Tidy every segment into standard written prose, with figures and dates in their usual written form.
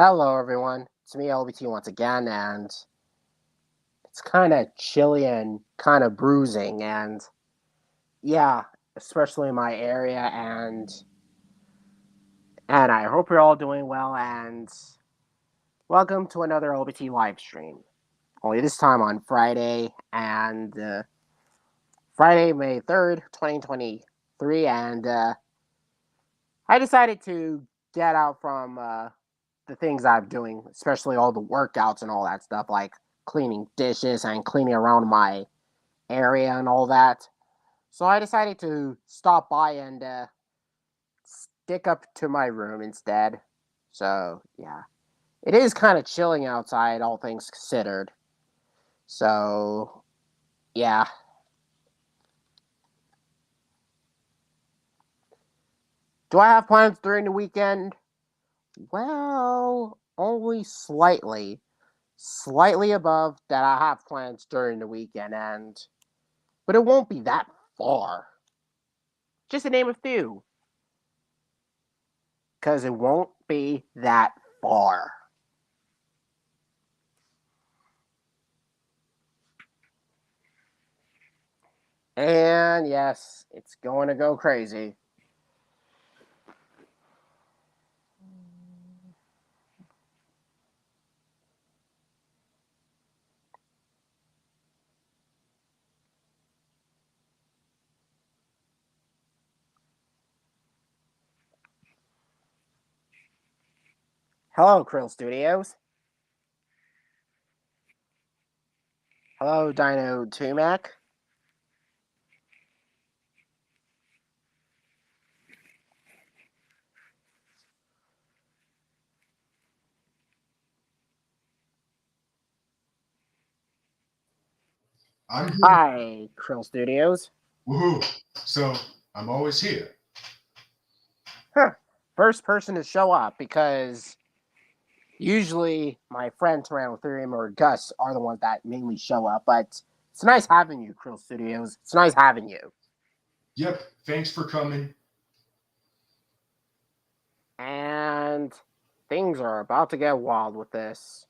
Hello, everyone. It's me, LBT, once again, and it's kind of chilly and kind of bruising, and yeah, especially in my area, and I hope you're all doing well, and welcome to another LBT live stream. Only this time on Friday, and Friday, May 3rd, 2023, and I decided to get out from the things I'm doing, especially all the workouts and all that stuff, like cleaning dishes and cleaning around my area and all that. So I decided to stop by and stick up to my room instead. So yeah, it is kind of chilling outside, all things considered. So yeah, do I have plans during the weekend? Well, only slightly above that. I have plans during the weekend, and but it won't be that far. Just to name a few, because it won't be that far. And yes, it's going to go crazy. Hello, Krill Studios. Hello, Dino Tumac. I'm here. Hi, Krill Studios. Woohoo! So I'm always here. Huh. First person to show up because usually my friends around Ethereum or Gus are the ones that mainly show up, but it's nice having you, Krill Studios. It's nice having you. Yep. Thanks for coming. And things are about to get wild with this.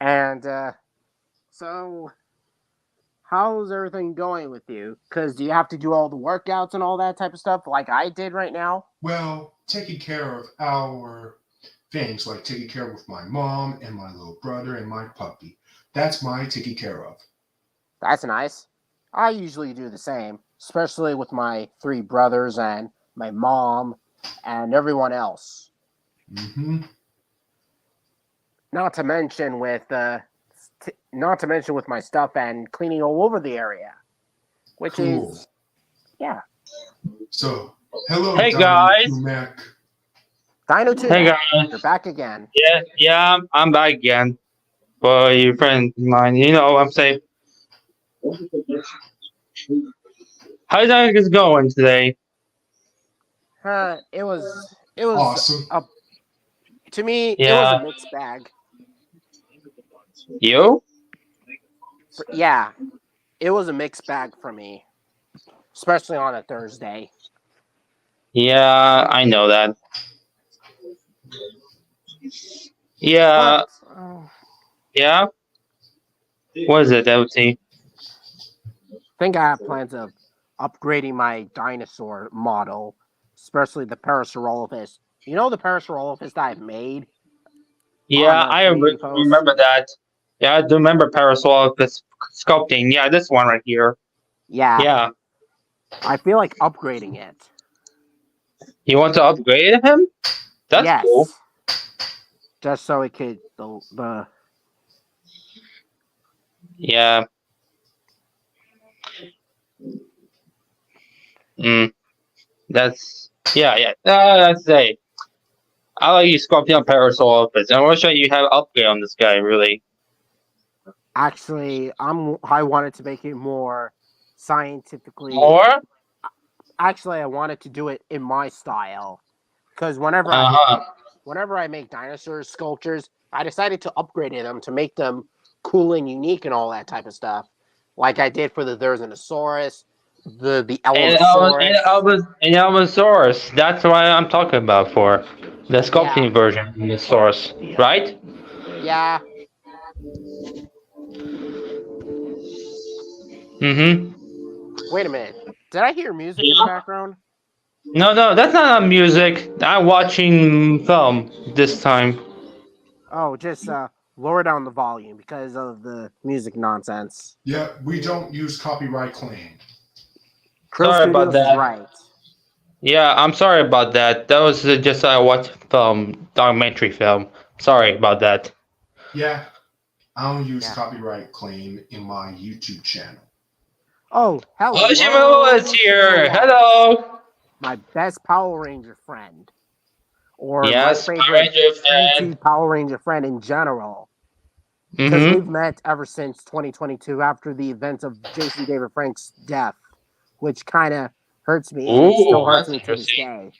And so, how's everything going with you? Because do you have to do all the workouts and all that type of stuff like I did right now? Well, taking care of our things, like taking care of my mom and my little brother and my puppy. That's my taking care of. That's nice. I usually do the same, especially with my three brothers and my mom and everyone else. Mm-hmm. Not to mention with not to mention with my stuff and cleaning all over the area, which Cool. is yeah. So, hello, Hey Dino guys. Mac. Dino 2 Hey Mac, guys. you're back again. Yeah, I'm back again. For your friend of mine, I'm saying. How's that going today? It was Awesome. a to me it was a Yeah, mixed bag. you? Yeah, it was a mixed bag for me, especially on a Thursday. Yeah, I know that. But Yeah, I yeah. What is it, LT? think I have plans of upgrading my dinosaur model, especially the Parasaurolophus. You know the Parasaurolophus that I've made on Yeah, the I community post? remember that. Yeah, I do remember Parasol sculpting. Yeah, this one right here. Yeah, Yeah, I feel like upgrading it. you want to upgrade him? That's cool. Yes, just so it could the Yeah. Mm, yeah. That's it. I like you Scorpion Parasol outfits. I wish you have upgrade on this guy, really. actually I wanted to make it more scientifically. More? Actually, I wanted to do it in my style because Uh-huh. whenever I make dinosaur sculptures, I decided to upgrade them to make them cool and unique and all that type of stuff. Like I did for the Therizinosaurus, the And Allosaurus. Allosaurus. That's what I'm talking about for the Yeah, sculpting version of the source, right? yeah. Mm-hmm. Wait a minute. Did I hear music in the background? No, no, that's not on music. I'm watching film this time. Oh, just lower down the volume because of the music nonsense. Yeah, we don't use copyright claim. Krill Sorry about Studios is that. right. Yeah, I'm sorry about that. That was just a watch film, documentary film. Sorry about that. Yeah, I don't use Yeah. copyright claim in my YouTube channel. Oh, Oshimo is hello, here. Snorlax, Hello. my best Power Ranger friend, or my Yes, Power favorite Ranger fan. YouTube Power Ranger friend in general. Because we've Mm-hmm. met ever since 2022 after the events of Jason David Frank's death, which kind of hurts me and it still Ooh, hurts that's me to this interesting. day.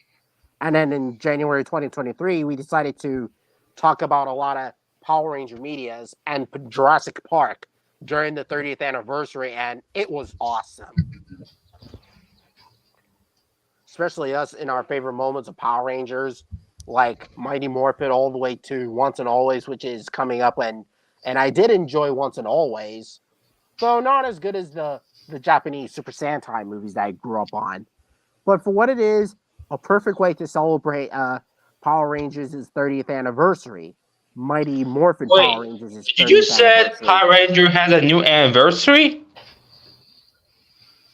And then in January 2023, we decided to talk about a lot of Power Ranger medias and Jurassic Park during the 30th anniversary, and it was awesome. Especially us in our favorite moments of Power Rangers, like Mighty Morphin all the way to Once and Always, which is coming up, and I did enjoy Once and Always, though not as good as the Japanese Super Sentai movies that I grew up on. But for what it is, a perfect way to celebrate Power Rangers' 30th anniversary. Mighty Morphin Wait, Power Rangers' did you 30th said anniversary. Power Ranger has a new anniversary?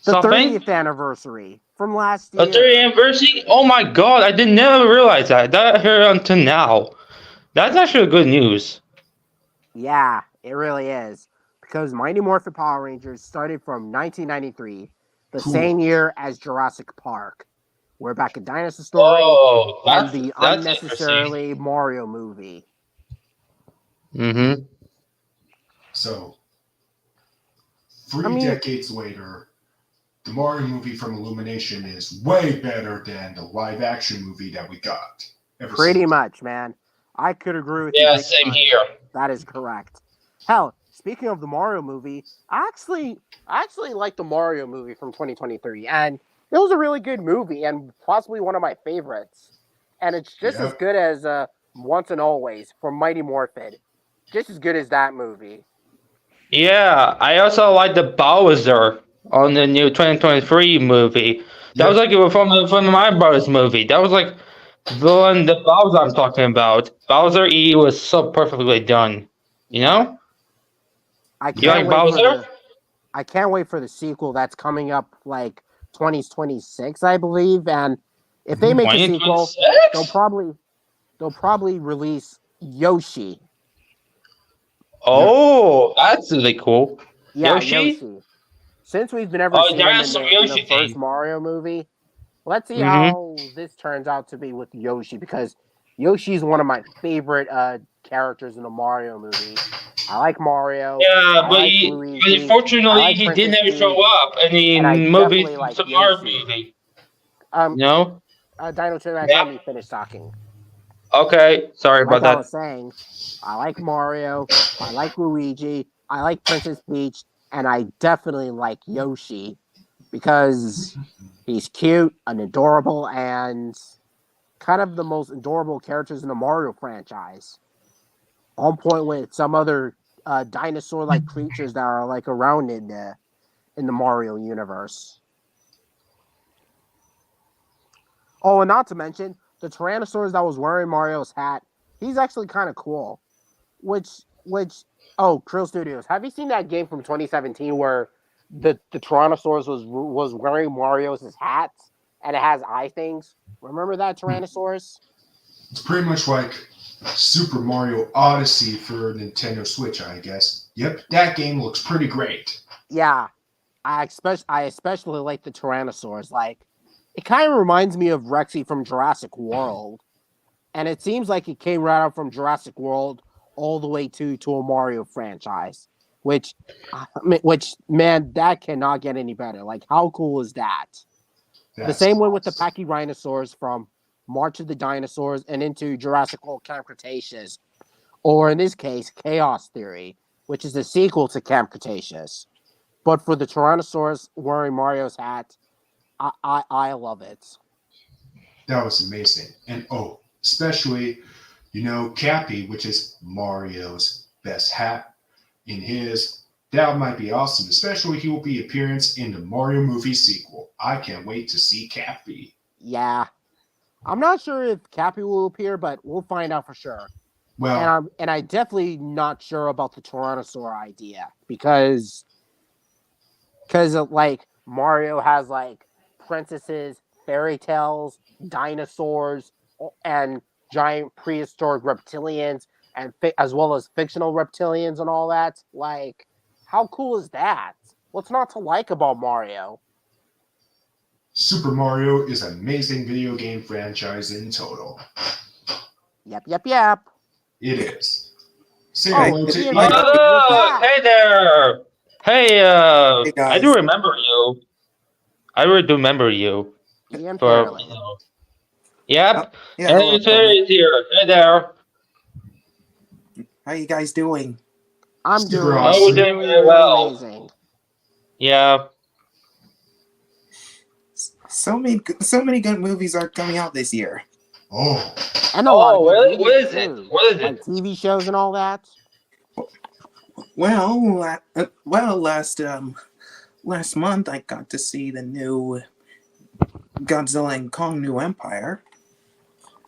The Something? 30th anniversary from last A 30th year. anniversary? Oh my god, I did never realize that. That I heard until now. That's actually good news. Yeah, it really is. Because Mighty Morphin Power Rangers started from 1993, the Cool. same year as Jurassic Park. We're back a dinosaur story Oh, and the that's interesting. unnecessarily Mario movie. Mm-hmm. So, I three mean, decades later, the Mario movie from Illumination is way better than the live action movie that we got ever pretty since. much, man. I could agree with you Yeah, big same time. here. That is correct. Hell, speaking of the Mario movie, I actually like the Mario movie from 2023, and it was a really good movie and possibly one of my favorites. And it's just as Yep. good as Once and Always from Mighty Morphin. Just as good as that movie. Yeah, I also like the Bowser on the new 2023 movie. That was Yep. like from the My Brothers movie. That was like the Bowser I'm talking about. Bowser E was so perfectly done. You Yeah, know? I You can't like wait for Bowser? the I can't wait for the sequel that's coming up like 2026, I believe. And if they make a sequel, they'll 2026? probably they'll probably release Yoshi. Yep. Oh, that's really cool. Yeah, Yoshi? Yoshi. Since we've never Oh, seen him in dinosaur the Yoshi first thing. Mario movie, let's see Mm-hmm. how this turns out to be with Yoshi because Yoshi's one of my favorite characters in the Mario movie. I like Mario. Yeah, I but like but Luigi. I unfortunately, like he did Princess never show Peach, up in the and I movie, definitely like Super Mario Yoshi. movie. Um, You know? Dino Max, let Yeah. me finish talking. Okay, sorry Like about I that. was saying, I like Mario, I like Luigi, I like Princess Peach, and I definitely like Yoshi because he's cute and adorable and kind of the most adorable characters in the Mario franchise. On point with some other dinosaur-like creatures that are like around in the Mario universe. Oh, and not to mention the Tyrannosaurus that was wearing Mario's hat. He's actually kind of cool. Which oh, Krill Studios. Have you seen that game from 2017 where the Tyrannosaurus was wearing Mario's hat and it has eye things? Remember that Tyrannosaurus? It's pretty much like Super Mario Odyssey for Nintendo Switch, I guess. Yep, that game looks pretty great. Yeah, I especially like the Tyrannosaurus. Like it kind of reminds me of Rexy from Jurassic World, and it seems like it came right out from Jurassic World all the way to a Mario franchise. Which, which man, that cannot get any better. Like, how cool is that? The That's same way with the awesome. Pachyrhinosaurs from March of the Dinosaurs and into Jurassic World Camp Cretaceous, or in this case, Chaos Theory, which is the sequel to Camp Cretaceous. But for the Tyrannosaurus wearing Mario's hat, I love it. That was amazing. And oh, especially, Cappy, which is Mario's best hat in his. That might be awesome. Especially he will be appearance in the Mario movie sequel. I can't wait to see Cappy. Yeah, I'm not sure if Cappy will appear, but we'll find out for sure. Well, And I definitely not sure about the Tyrannosaur idea because like Mario has like princesses, fairy tales, dinosaurs, and giant prehistoric reptilians, and as well as fictional reptilians and all that. Like, how cool is that? What's not to like about Mario? Super Mario is an amazing video game franchise in total. Yep, yep, yep. It is. Say Oh, hello to Ian Ian. Fairley, you're Oh, back. hey there. Hey, Hey I do guys. remember you. I really do remember you. Ian For Fairley. Oh, yep. yeah, And hello. it's here. Hey there. How you guys doing? I'm Super doing Oh, we're awesome. doing really, very really well. amazing. Yeah. So many good movies are coming out this year. Oh, And a lot of Oh, good really? What movies is it? too. What is Like it? TV shows and all that. Last month I got to see the new Godzilla and Kong New Empire.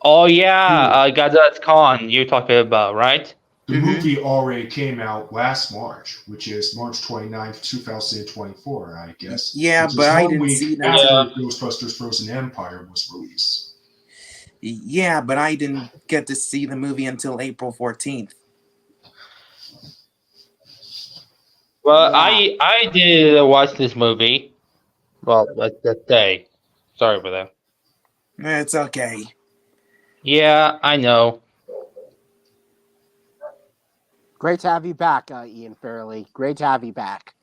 Oh yeah, cool. Godzilla's Con you're talking about, right? The Mm-hmm. movie already came out last March, which is March 29th, 2024, I guess. Yeah, Which is but I 1 didn't week see it after until Yeah. Ghostbusters Frozen Empire was released. yeah, but I didn't get to see the movie until April 14th. Well, Yeah. I did watch this movie. Well, that day. Sorry for that. It's okay. Yeah, I know. Great to have you back, Ian Fairley. Great to have you back.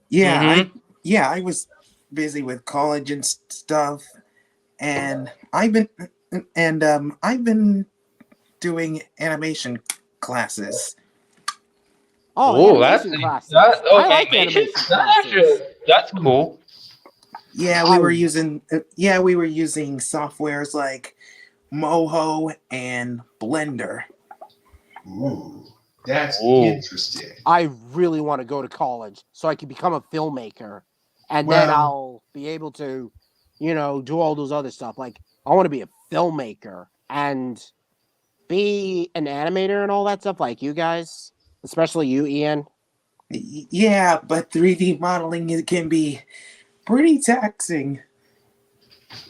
Yeah, I Mm-hmm. yeah, I was busy with college and stuff, and I've been doing animation classes. Oh, Oh, that's animation classes. I like animation. animation That's actually classes. that's cool. Yeah, I we were using softwares like Moho and Blender. Ooh, that's Oh, interesting. I really want to go to college so I can become a filmmaker, and then Well, I'll be able to, do all those other stuff. Like I want to be a filmmaker and be an animator and all that stuff, like you guys, especially you, Ian. Yeah, but 3D modeling can be pretty taxing.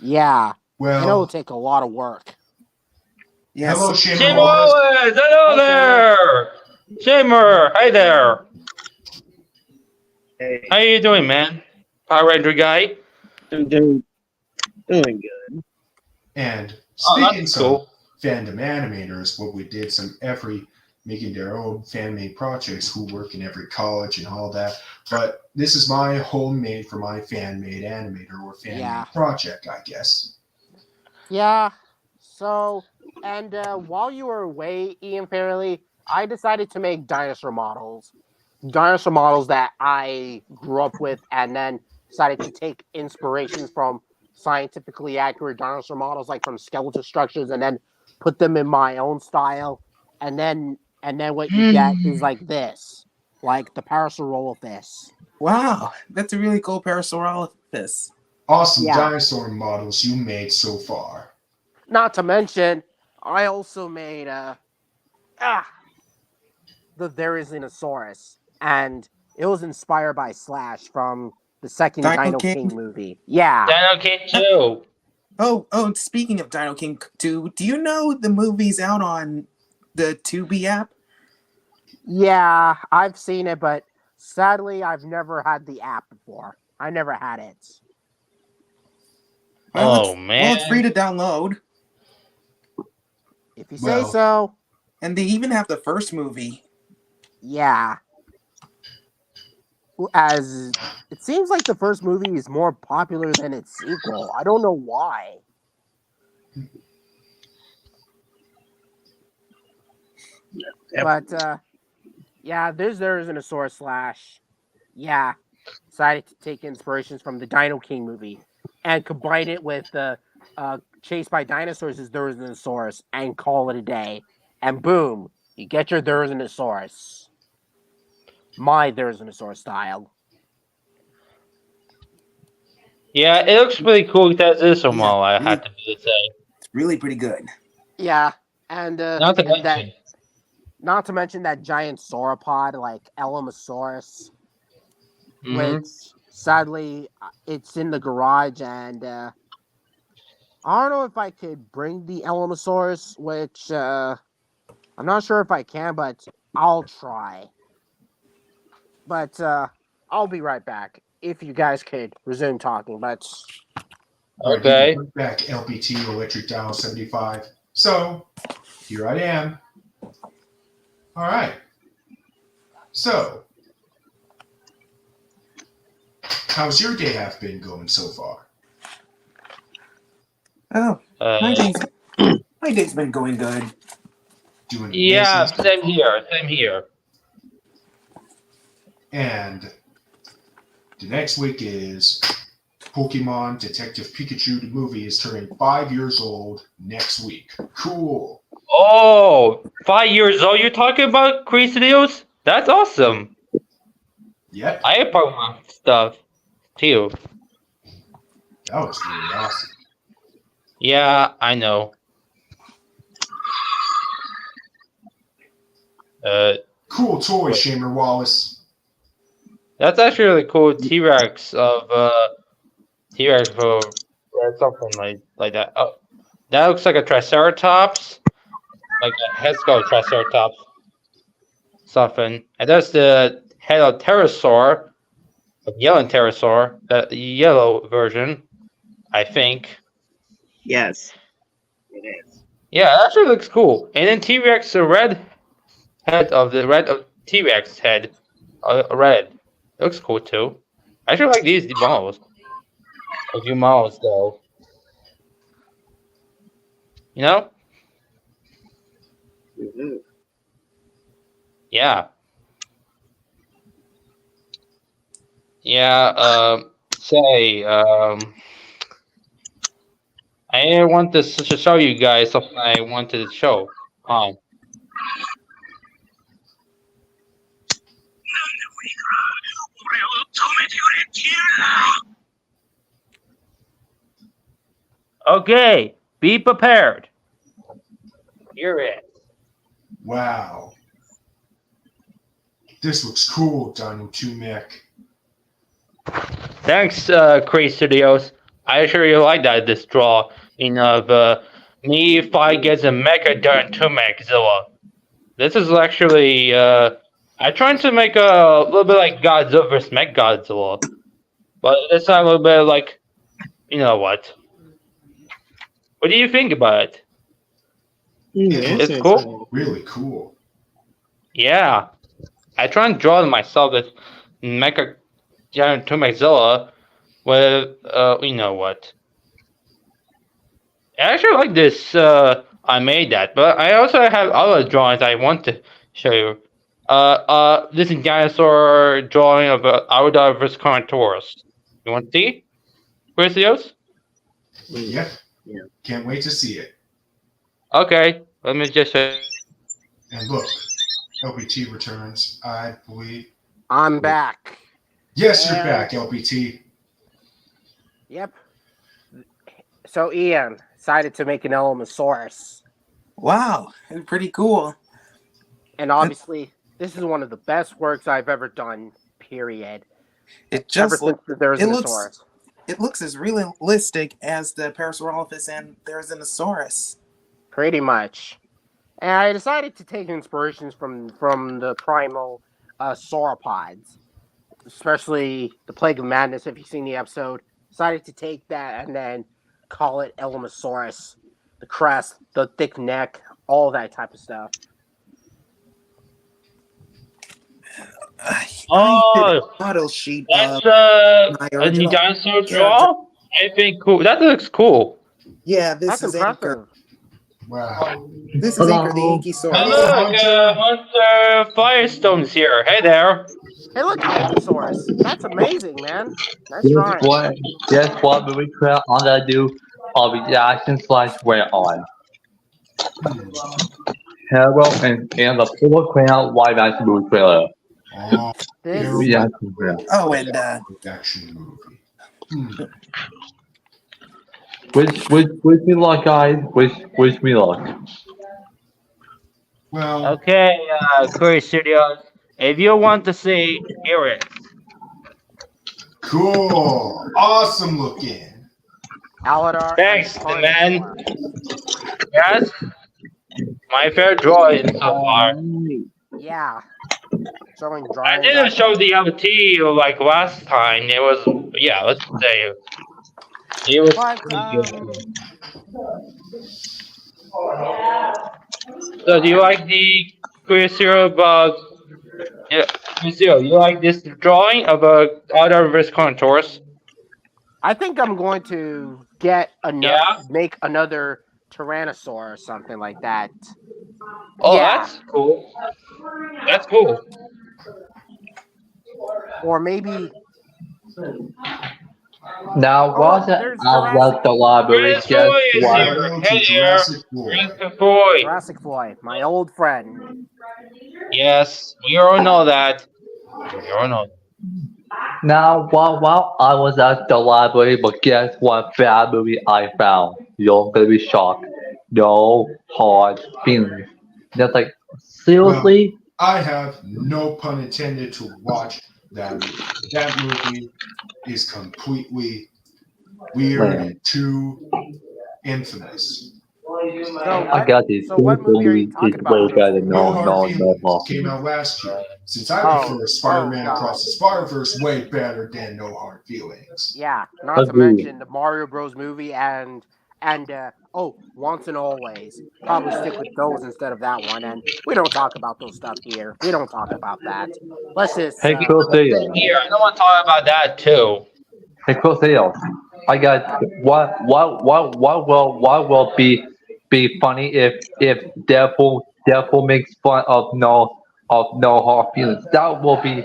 Yeah, and it'll well, take a lot of work. Yes. hello, Shamer Shamer Owens. Owens, hello Hey, Shamer. there. Shamer, hi there. Hey, How you doing, man? Power Ranger guy. I'm doing good. And Oh, speaking that's some cool. fandom animators, what we did some every making their own fan made projects who work in every college and all that. But this is my homemade for my fan made animator or fan Yeah. made project, I guess. Yeah. So, and while you were away, Ian Fairley, I decided to make dinosaur models. Dinosaur models that I grew up with, and then decided to take inspirations from scientifically accurate dinosaur models, like from skeletal structures, and then put them in my own style. And then what you get is Hmm. like this, like the Parasaurolophus. Wow, that's a really cool Parasaurolophus. Awesome Yeah. dinosaur models you made so far. Not to mention, I also made ah the There Is Dinosaurus, and it was inspired by Slash from the second Dino Dino King King. movie. Yeah, Dino King 2. Oh, speaking of Dino King 2, do you know the movie's out on the Tubi app? yeah, I've seen it, but sadly, I've never had the app before. I never had it. Well, Oh it's free man. to download, If you say Well, so. and they even have the first movie. Yeah, as it seems like the first movie is more popular than its sequel. I don't know why. Yep. But yeah, there is a Slash. Yeah, decided to take inspirations from the Dino King movie and combine it with the Chased by Dinosaurs is Therizinosaurus and call it a day. And boom, you get your Therizinosaurus. My Therizinosaurus style. Yeah, it looks pretty cool. That is so Yeah, small. I really- have to say. It's really pretty good. Yeah, and Not to that mention. not to mention that giant sauropod like Elamosaurus, Mhm. which sadly it's in the garage, and I don't know if I could bring the Elamosaurus, which I'm not sure if I can, but I'll try. But I'll be right back if you guys could resume talking. But All right, Okay. we're back. LBT Electric Dial 75. So here I am. All right. So, how's your day have been going so far? Oh, my Uh, day's been going good. Doing yeah, amazing. same here. Same here. And the next week is Pokemon Detective Pikachu. The movie is turning 5 years old next week. Cool. Oh, 5 years old. You're talking about Crazy Deals? That's awesome. Yep, I have Pokemon stuff too. that was really awesome. Yeah, I know. Cool toy, Wait. Shamer Wallace. That's actually really cool. T-Rex of T-Rex or something like that. Oh, that looks like a Triceratops, like a head skull Triceratops. Something. And that's the head of Pterosaur, of yellow Pterosaur, the yellow version, I think. Yes, it is. Yeah, that actually looks cool. And then T-Rex, the red head of the red of T-Rex head, red. Looks cool too. I actually like these models. A few models though. You know? Mhm. Yeah. Yeah, I want to show you guys something I wanted to show. Okay, be prepared. Here it. Wow. This looks cool, Dino 2 Mech. Thanks, Crate Studios. I sure you like that this drawing of me fight against a Mecha Darn 2 Mechzilla. This is actually I'm trying to make a little bit like Godzilla vs. Mechagodzilla, but it's not a little bit like, you know what? What do you think about it? It's cool. Really cool. Yeah, I try and draw myself as Mecha Giant Mechzilla with you know what? I actually like this. I made that, but I also have other drawings I want to show you. This is dinosaur drawing of Audar vs. Carnotaurus. You want to see? Where's those? Yep. Yeah. Can't wait to see it. Okay, let me just show. And look, LBT returns, I believe. I'm back. Yes, you're And- back, LBT. Yep. So Ian decided to make an Elamosaurus, Wow, pretty cool. and obviously this is one of the best works I've ever done. Period. It Ever just since there was it an looks- Elamosaurus. it looks as realistic as the Parasaurolophus and Therizinosaurus. Pretty much. And I decided to take inspirations from the primal sauropods, especially the Plague of Madness. If you've seen the episode, decided to take that and then call it Elamosaurus. The crest, the thick neck, all that type of stuff. I did Oh, a model sheet that's of my a new original. dinosaur draw. I think cool. That looks cool. Yeah, this That's is impressive. Anchor. Wow. This is Anchor the And Ankysaurus. look, Hunter Firestone's here. Hey there. Hey, look, Ankylosaurus. That's amazing, man. Nice Guess drawing. what? Guess what movie trailer I'm gonna do a reaction slash wear on. Hmm. Hero and the full trailer live action movie trailer. Oh, This. Hero Reaction trailer. Oh, and action movie. Hmm. Wish me luck, guys. Wish me luck. Well, Okay, Curry Studios. If you want to see, here it is. cool. Awesome looking. Aladar. Thanks, and man. Carnivore. Yes, my fair drawing so far. Yeah. Showing I drawings. didn't show the LBT like last time. It was, yeah, let's say it was But, pretty good. So do you like the Chris Zero about? Yeah, Chris Zero, you like this drawing about other risk contours? I think I'm going to Yeah. make another Tyrannosaur or something like that. Oh, Yeah. that's cool. That's cool. Or maybe. Now, Oh, was it there's out Jurassic. of the library? Chris Guess Boy is what? here. Hello to Hey there, Jurassic World. Chris Boy. Jurassic Boy, my old friend. Yes, we all know that. We all know. Now, while I was at the library, but guess what bad movie I found? You're gonna be shocked. No hard feelings. That's like, seriously? I have no pun intended to watch that movie. That movie is completely weird and too infamous. I got this. So what movie are you This talking is about? way better. No No, Hard no, Feelings no. came out last year. Since I Oh, prefer Spider-Man God. Across the Spider-Verse way better than No Hard Feelings. Yeah, not to Agreed. mention the Mario Bros. Movie and Once and Always. Probably stick with those instead of that one. And we don't talk about those stuff here. We don't talk about that. Let's just. Hey, Crusader. Here, I don't want to talk about that too. Hey, Crusader. I got what will be funny if Deadpool makes fun of no hard feelings. That will be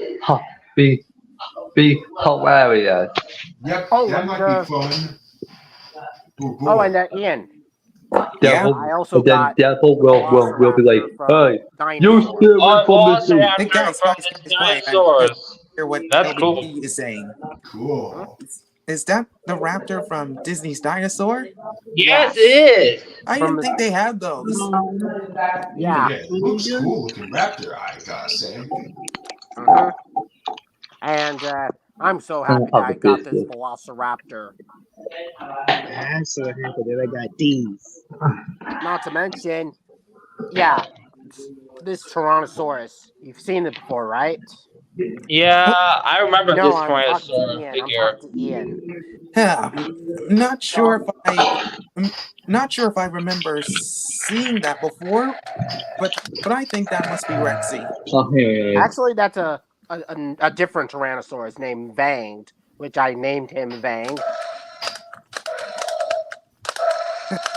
be hilarious. Yep, Oh, that and, might be fun. Oh, boy. Oh, and Ian. Yeah. Deadpool, I also and then got Deadpool will be like, hey, you Dinosaur. steal Oh, it from also the after Hey, guys, from guys, the quiet. dinosaurs. hear what That's LBT cool. is saying. Cool. Is that the raptor from Disney's Dinosaur? Yes, it is. I From didn't the- think they had those. Yeah. Yeah, it looks cool looking raptor, I gotta say. Mhm. And I'm so happy that I got this Biscuit. Velociraptor. I'm so happy that I got these. Not to mention, yeah, this Tyrannosaurus. You've seen it before, right? Yeah, I remember No, this I'm talking to dinosaur Ian. I'm figure. talking to Ian. Yeah, not sure if I remember seeing that before, but I think that must be Rexy. Oh, yeah. Actually, that's a different Tyrannosaurus named Vanged, which I named him Vang.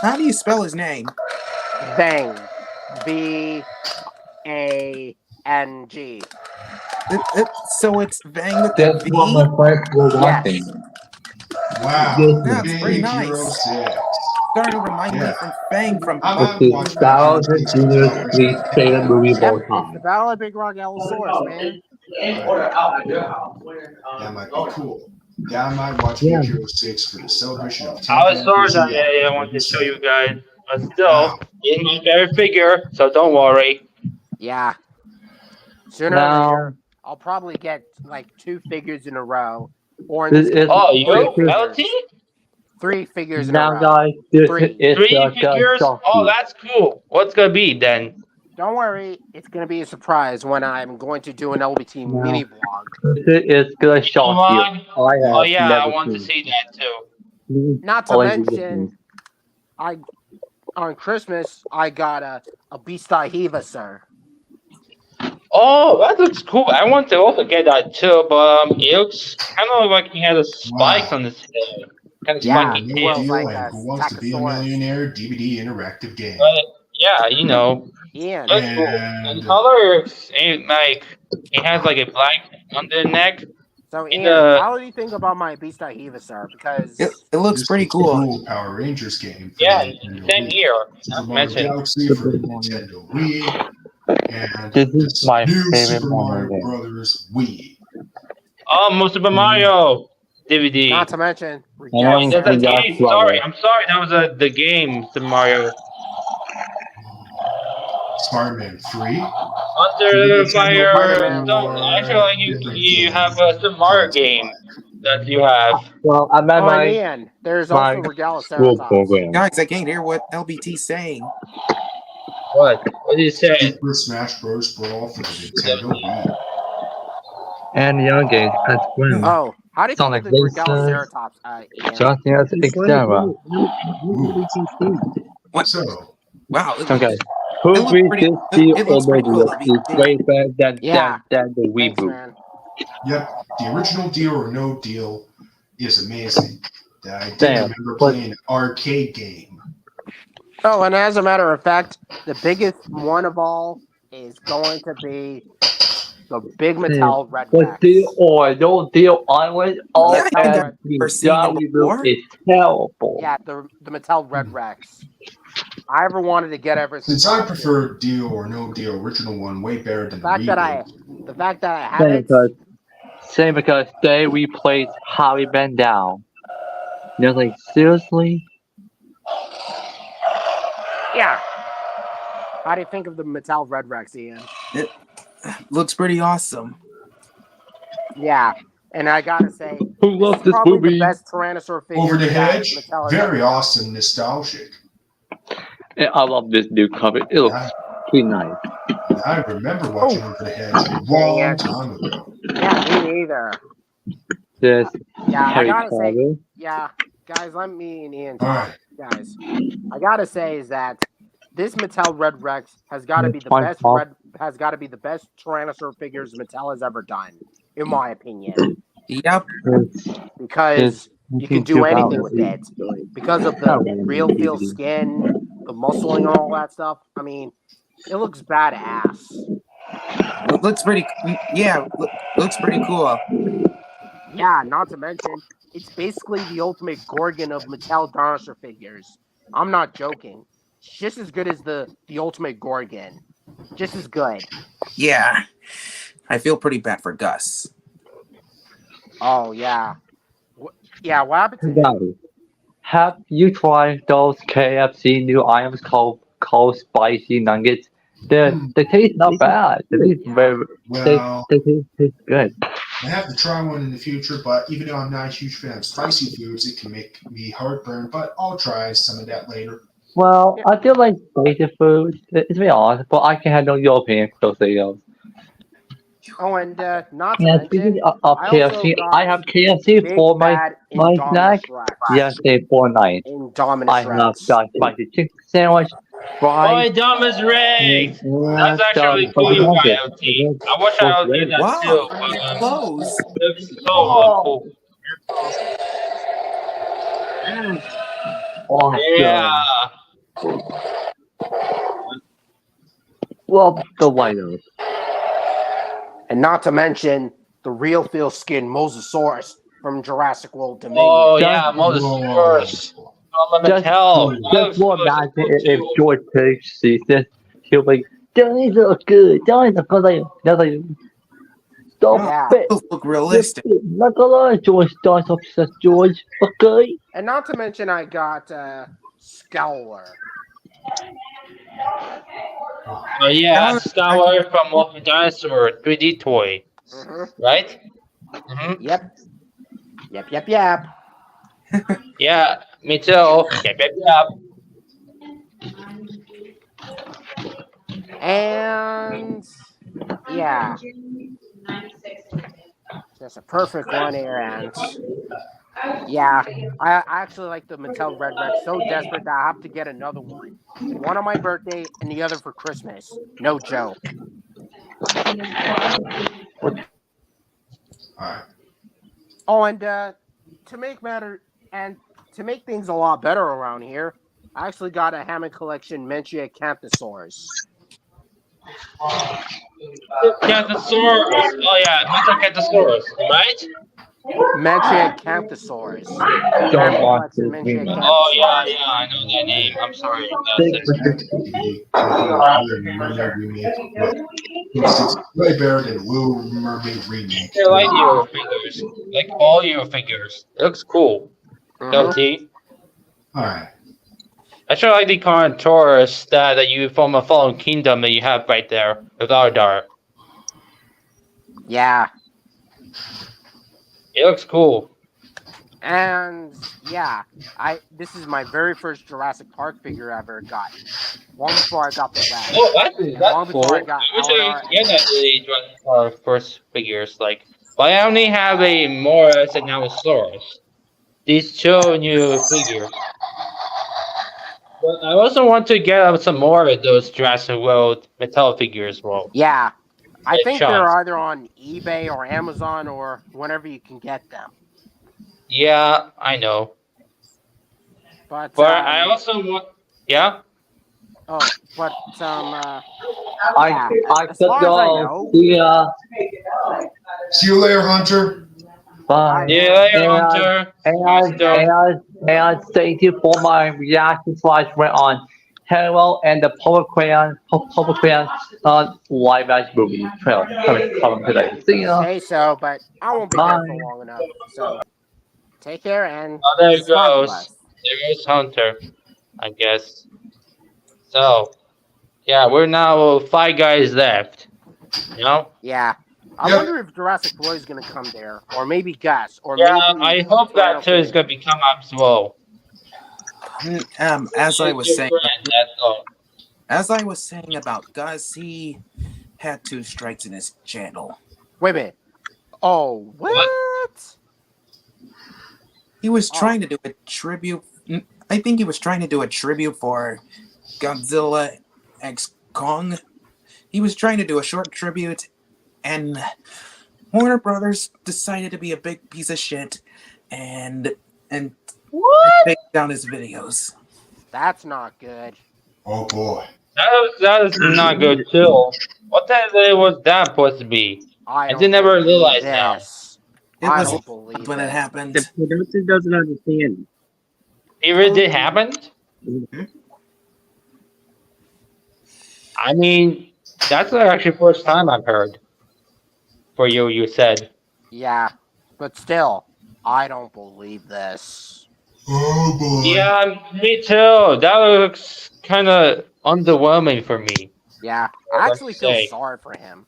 How do you spell his name? Vang. Vang. So it's Vang with the That's what V? my friends were watching. Yes. Wow. That's Big pretty nice. 06. Starting to remind me Yeah. from Fang from I'm It's the thousand junior street favorite movie of Yep, all it's time. the Battle of Big Rock Allosaurus, man. That might be cool. Yeah, I might watch Yeah. Big 06 for the celebration of 10th Allosaurus, anniversary. I want to show you guys. But still, Wow. in my favorite figure, so don't worry. Yeah. Sooner or Now, later, I'll probably get like 2 figures in a row. Or in this this is Oh, case, you? 3 LT? figures. 3 figures in a now, row. guys. This 3. is 3 gonna figures? shock Oh, you. that's cool. What's gonna be then? Don't worry, it's going to be a surprise when I'm going to do an LBT No. mini vlog. This is gonna shock Come you. on. I have Oh yeah, I never want to seen. see that too. Not to Always mention, on Christmas, I got a Beastihiva, sir. Oh, that looks cool. I want to also get that too, but it looks kind of like he has a spike Wow. on his head. Kind of Yeah, spiky New tail. well, Deal like and a Who Wants to Be a Tachosaurus. Millionaire DVD interactive game. But yeah, you know, Ian. looks cool. And And color ain't like it has like a black on the neck. So, In Ian, the how do you think about my Beast Hiva, sir? Because It looks This pretty was a cool. Power Rangers game for yeah, the Nintendo same Wii. here. Super Not Mario mentioned. Galaxy for the Nintendo Wii. And This is this my new favorite Super Mario Mario game. Brothers Wii. Oh, Super Mario DVD. not to mention, Annoying That's a thing that's game. brother. Sorry, I'm sorry. That was the game, Super Mario. Spider-Man 3. Under Fire. Spider-Man So actually, you have a Super Mario game that you have. Well, I'm at Oh, and my Ian, there's my also school Regaloceratops. program. Guys, I can't hear what LBT's saying. What? What did you say? Super Smash Bros. Brawl for the Nintendo Wii. And the other games as well. Oh, how do you think Sonic of the Races, Regaloceratops, Ian? Just Dance, etc. What? So, Wow, Okay. it Who looks beat pretty. this deal It looks pretty although cool. it's way better than, Yeah. than the Wii Thanks, boot? man. yep, the original Deal or No Deal is amazing. I did Damn, remember but- playing an arcade game. Oh, and as a matter of fact, the biggest one of all is going to be the Big Mattel Red But Rex. deal or no deal onward, all Yeah, I think and I've the never seen it Wii before. boot is terrible. Yeah, the Mattel Red Rex. I ever wanted to get ever Since I prefer Deal or No Deal original one way better than the fact that reboot. the fact that I have Same it. because they replaced Harry Van Down. They're like, seriously? Yeah. How do you think of the Mattel Red Rex, Ian? Looks pretty awesome. Yeah, and I gotta say, Who this loves is this probably movie? the best Tyrannosaur figure Over the that Hedge, Mattel has very ever done. awesome, nostalgic. And I love this new cover. It looks pretty nice. I remember watching Over the Hedge a Dang long it. time ago. Yeah, me neither. This Yeah, I Harry gotta say, Potter. yeah, guys, let me and Ian All talk. right, Guys, I gotta say is that this Mattel Red Rex has got to be the Fine, best Bob. best Tyrannosaur figures Mattel has ever done, in my opinion, Yep. because you can do anything with it because of the Yeah. real feel skin, the muscling, and all that stuff. I mean, it looks badass. It looks pretty. Yeah, looks pretty cool. Yeah, not to mention, it's basically the ultimate Gorgon of Mattel dinosaur figures. I'm not joking. It's just as good as the ultimate Gorgon. Just as good. Yeah, I feel pretty bad for Gus. Oh yeah, yeah. What happened to him? Guys, have you tried those KFC new items called spicy nuggets? They taste not bad. They taste very. well, They taste good. I have to try one in the future, but even though I'm not a huge fan of spicy foods, it can make me heartburn, but I'll try some of that later. Well, I feel like spicy food. It's very odd, but I can handle your opinion for those videos. Oh, and not to Yeah, mention, speaking of I also KFC, got I have KFC Big for Bad my Indominus snack Rex. yesterday for night. Indominus I have Rex. got spicy chicken sandwich, Oh, fries, Thomas Rex! and That's actually some cool, you spicy IoT. nuggets. I wish I would do that Wow, too. pretty close. Looks so cool. Awesome. Yeah. Love the White And not to mention the real feel skin Mosasaurus from Jurassic World Dominion. Oh Just- yeah, Mosasaurus. From Just, Mattel. just more imagine if George Page sees this, he'll be like, "These look good. These look good." That's like, stop Yeah. it. Those look realistic. Not gonna lie, George. Don't upset George. Okay. And not to mention, I got Scowler. Oh yeah, Scour from Wolf and Dinosaur 3D toy, Mm-hmm. right? Mm-hmm. Yep. Yep. Yeah, me too. Yep. And yeah, just a perfect one here. And yeah, I actually like the Mattel Red Rex so desperate that I have to get another one. One on my birthday and the other for Christmas. No joke. All right. Oh, and to make things a lot better around here, I actually got a Hammond Collection Menchia Acanthosaurus. Catasaurus. Oh yeah, Metacatasaurus, right? Manchiacanthsaurus. Don't watch Amplex and this remake. Oh yeah, Manchiacanthsaurus. yeah, I know that name. I'm sorry. Six That's for That DVD taking another Mermaid remake, but it's way better than Little Mermaid remake. I like your figures. Like all your figures. It looks cool. Mm-hmm. LT. All right. I sure like the Carnotaurus that you from a Fallen Kingdom that you have right there with Ardar. Yeah. It looks cool. And yeah, this is my very first Jurassic Park figure I ever got. Long before I got the Rex. Oh, that's And long that's before I cool. got I wish I Eldar get and that the Jurassic Park first figures. Like, but I only have a Morris and Allosaurus. These two new figures. But I also want to get some more of those Jurassic World metal figures. Well, yeah. I like think they're Sean's. either on eBay or Amazon or whenever you can get them. Yeah, I know. But But I also want. Yeah. but I yeah. I As could far as I go. know, See ya. See you later, Hunter. Bye. Yeah, later, And Hunter. and and stay tuned for my reaction slides right on Halo and the Public Crayon live action movie trailer coming today. See ya. say so, but I won't be there Bye. for long enough. So take care and Oh, there subscribe to goes. us. There goes Hunter, I guess. So, yeah, we're now 5 guys left. You know? Yeah. I Yep. wonder if Jurassic Boy is gonna come there, or maybe Gus, or Yeah, maybe I hope that too is Tyrannosaurus. gonna become up as well. As I was saying, That's all. as I was saying about Gus, he had 2 strikes in his channel. Wait a minute. Oh, what? He was Oh. trying to do a tribute. I think he was trying to do a tribute for Godzilla X Kong. He was trying to do a short tribute, and Warner Brothers decided to be a big piece of shit and take down his videos. That's not good. Oh boy. That is not good too. What the hell was that supposed to be? I don't did never believe realize now. this. It I was don't believe when it it. happened. The producer doesn't understand. It really did happen? Mhm. I mean, that's actually the first time I've heard. For you said. Yeah, but still, I don't believe this. Oh boy. Yeah, me too. That looks kind of underwhelming for me. Yeah, I actually feel say. sorry for him.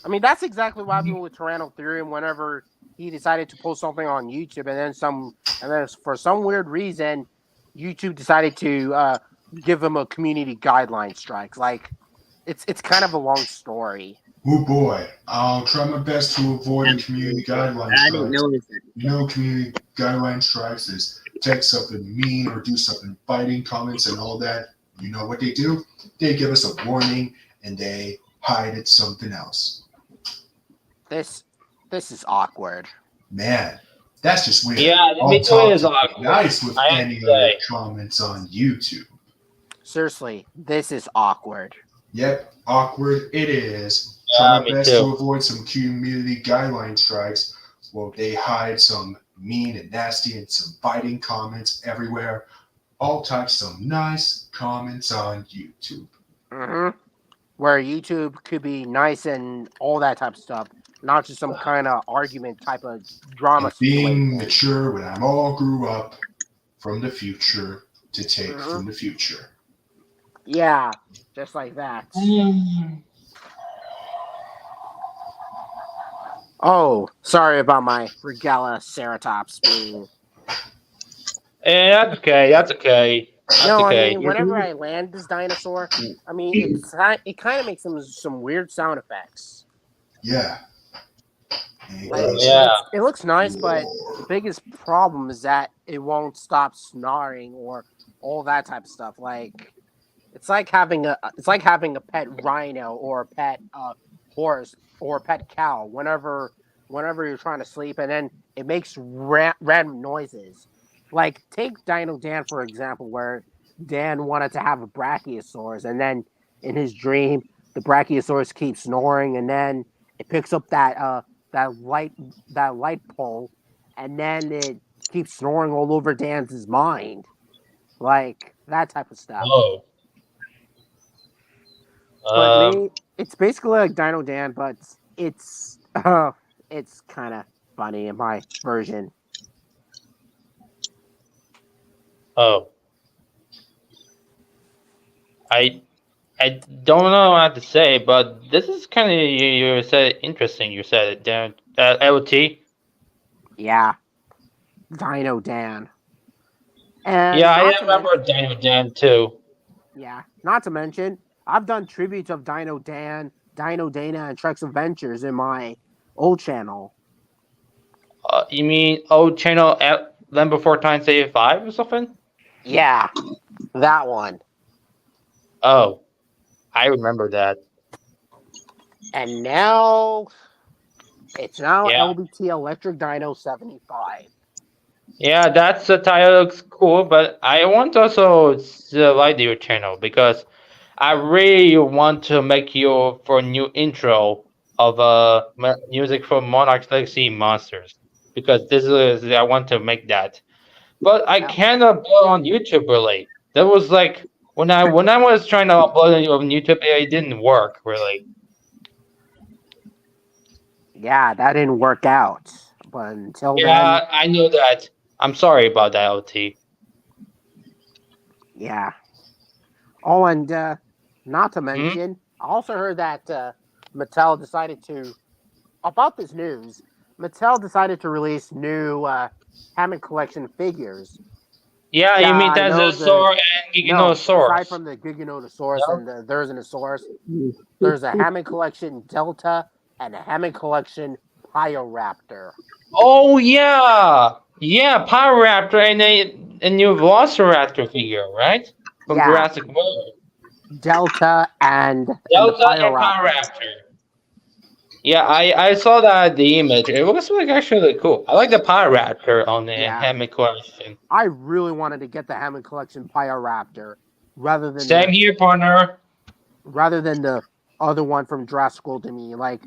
I mean, that's exactly what happened with Tyrannotherium whenever he decided to post something on YouTube, and then for some weird reason, YouTube decided to give him a community guideline strike. Like, it's kind of a long story. Oh boy. I'll try my best to avoid community guideline I didn't strikes. notice it. You know, community guideline strikes is take something mean or do something fighting comments and all that. You know what they do? They give us a warning and they hide it something else. This is awkward. Man, that's just weird. Yeah, I'll me too talk is to awkward. nice with I have any to other say. comments on YouTube. Seriously, this is awkward. Yep, awkward it is. Yeah, Try my me best too. to avoid some community guideline strikes. Well, they hide some mean and nasty and some biting comments everywhere. All types of nice comments on YouTube. Mm-hmm. Where YouTube could be nice and all that type of stuff, not just some kind of argument type of drama And being situation. mature when I'm all grew up from the future to take from the future. Yeah, just like that. Oh, sorry about my Regala Ceratops being. Yeah, that's okay. That's okay. That's No, okay. I mean, whenever I land this dinosaur, I mean, it kind of makes some weird sound effects. Yeah. And it Like, goes, Yeah. it looks nice, but the biggest problem is that it won't stop snarling or all that type of stuff. Like, it's like having a pet rhino or a pet horse or a pet cow. Whenever you're trying to sleep, and then it makes random noises. Like, take Dino Dan for example, where Dan wanted to have a Brachiosaurus, and then in his dream, the Brachiosaurus keeps snoring, and then it picks up that light that light pole, and then it keeps snoring all over Dan's mind, like that type of stuff. Oh. But Um. me, it's basically like Dino Dan, but it's it's kind of funny in my version. Oh. I I don't know what to say, but this is kind of you said interesting. You said it down LT. Yeah, Dino Dan, Yeah, and I not to remember mention, Daniel Dan too. yeah, not to mention, I've done tributes of Dino Dan, Dino Dana, and Trek's Adventures in my old channel. You mean old channel at Land Before Time Save 5 or something? Yeah, that one. Oh, I remember that. And now it's now Yeah. LBT Electric Dino 75. Yeah, that's the title looks cool, but I want also to like your channel because I really want to make you for a new intro of music from Monarch's Legacy Monsters because this is I want to make that. But I cannot upload on YouTube really. That was like when I was trying to upload it on YouTube, it didn't work really. Yeah, that didn't work out. But until then, Yeah, I know that. I'm sorry about that, LT. yeah. Oh, and not to Hmm? mention, I also heard that Mattel decided to, about this news, Mattel decided to release new Hammond Collection figures. Yeah, you Yeah, mean I that's know a the. Zor and No, aside Giganosaurus. from the Giganotosaurus No? and the Therizinosaurus, there's a Hammond Collection Delta and a Hammond Collection Pyoraptor. Oh yeah, yeah, Power Raptor and a new Velociraptor figure, right? From Yeah, Jurassic World. Delta and the Delta and Power Pyoraptor. Raptor. Yeah, I saw that the image. It looks like actually cool. I like the Power Raptor on the Yeah, Hammond collection. I really wanted to get the Hammond Collection Pyoraptor rather than Same here, partner. the other one from Jurassic World to me. Like,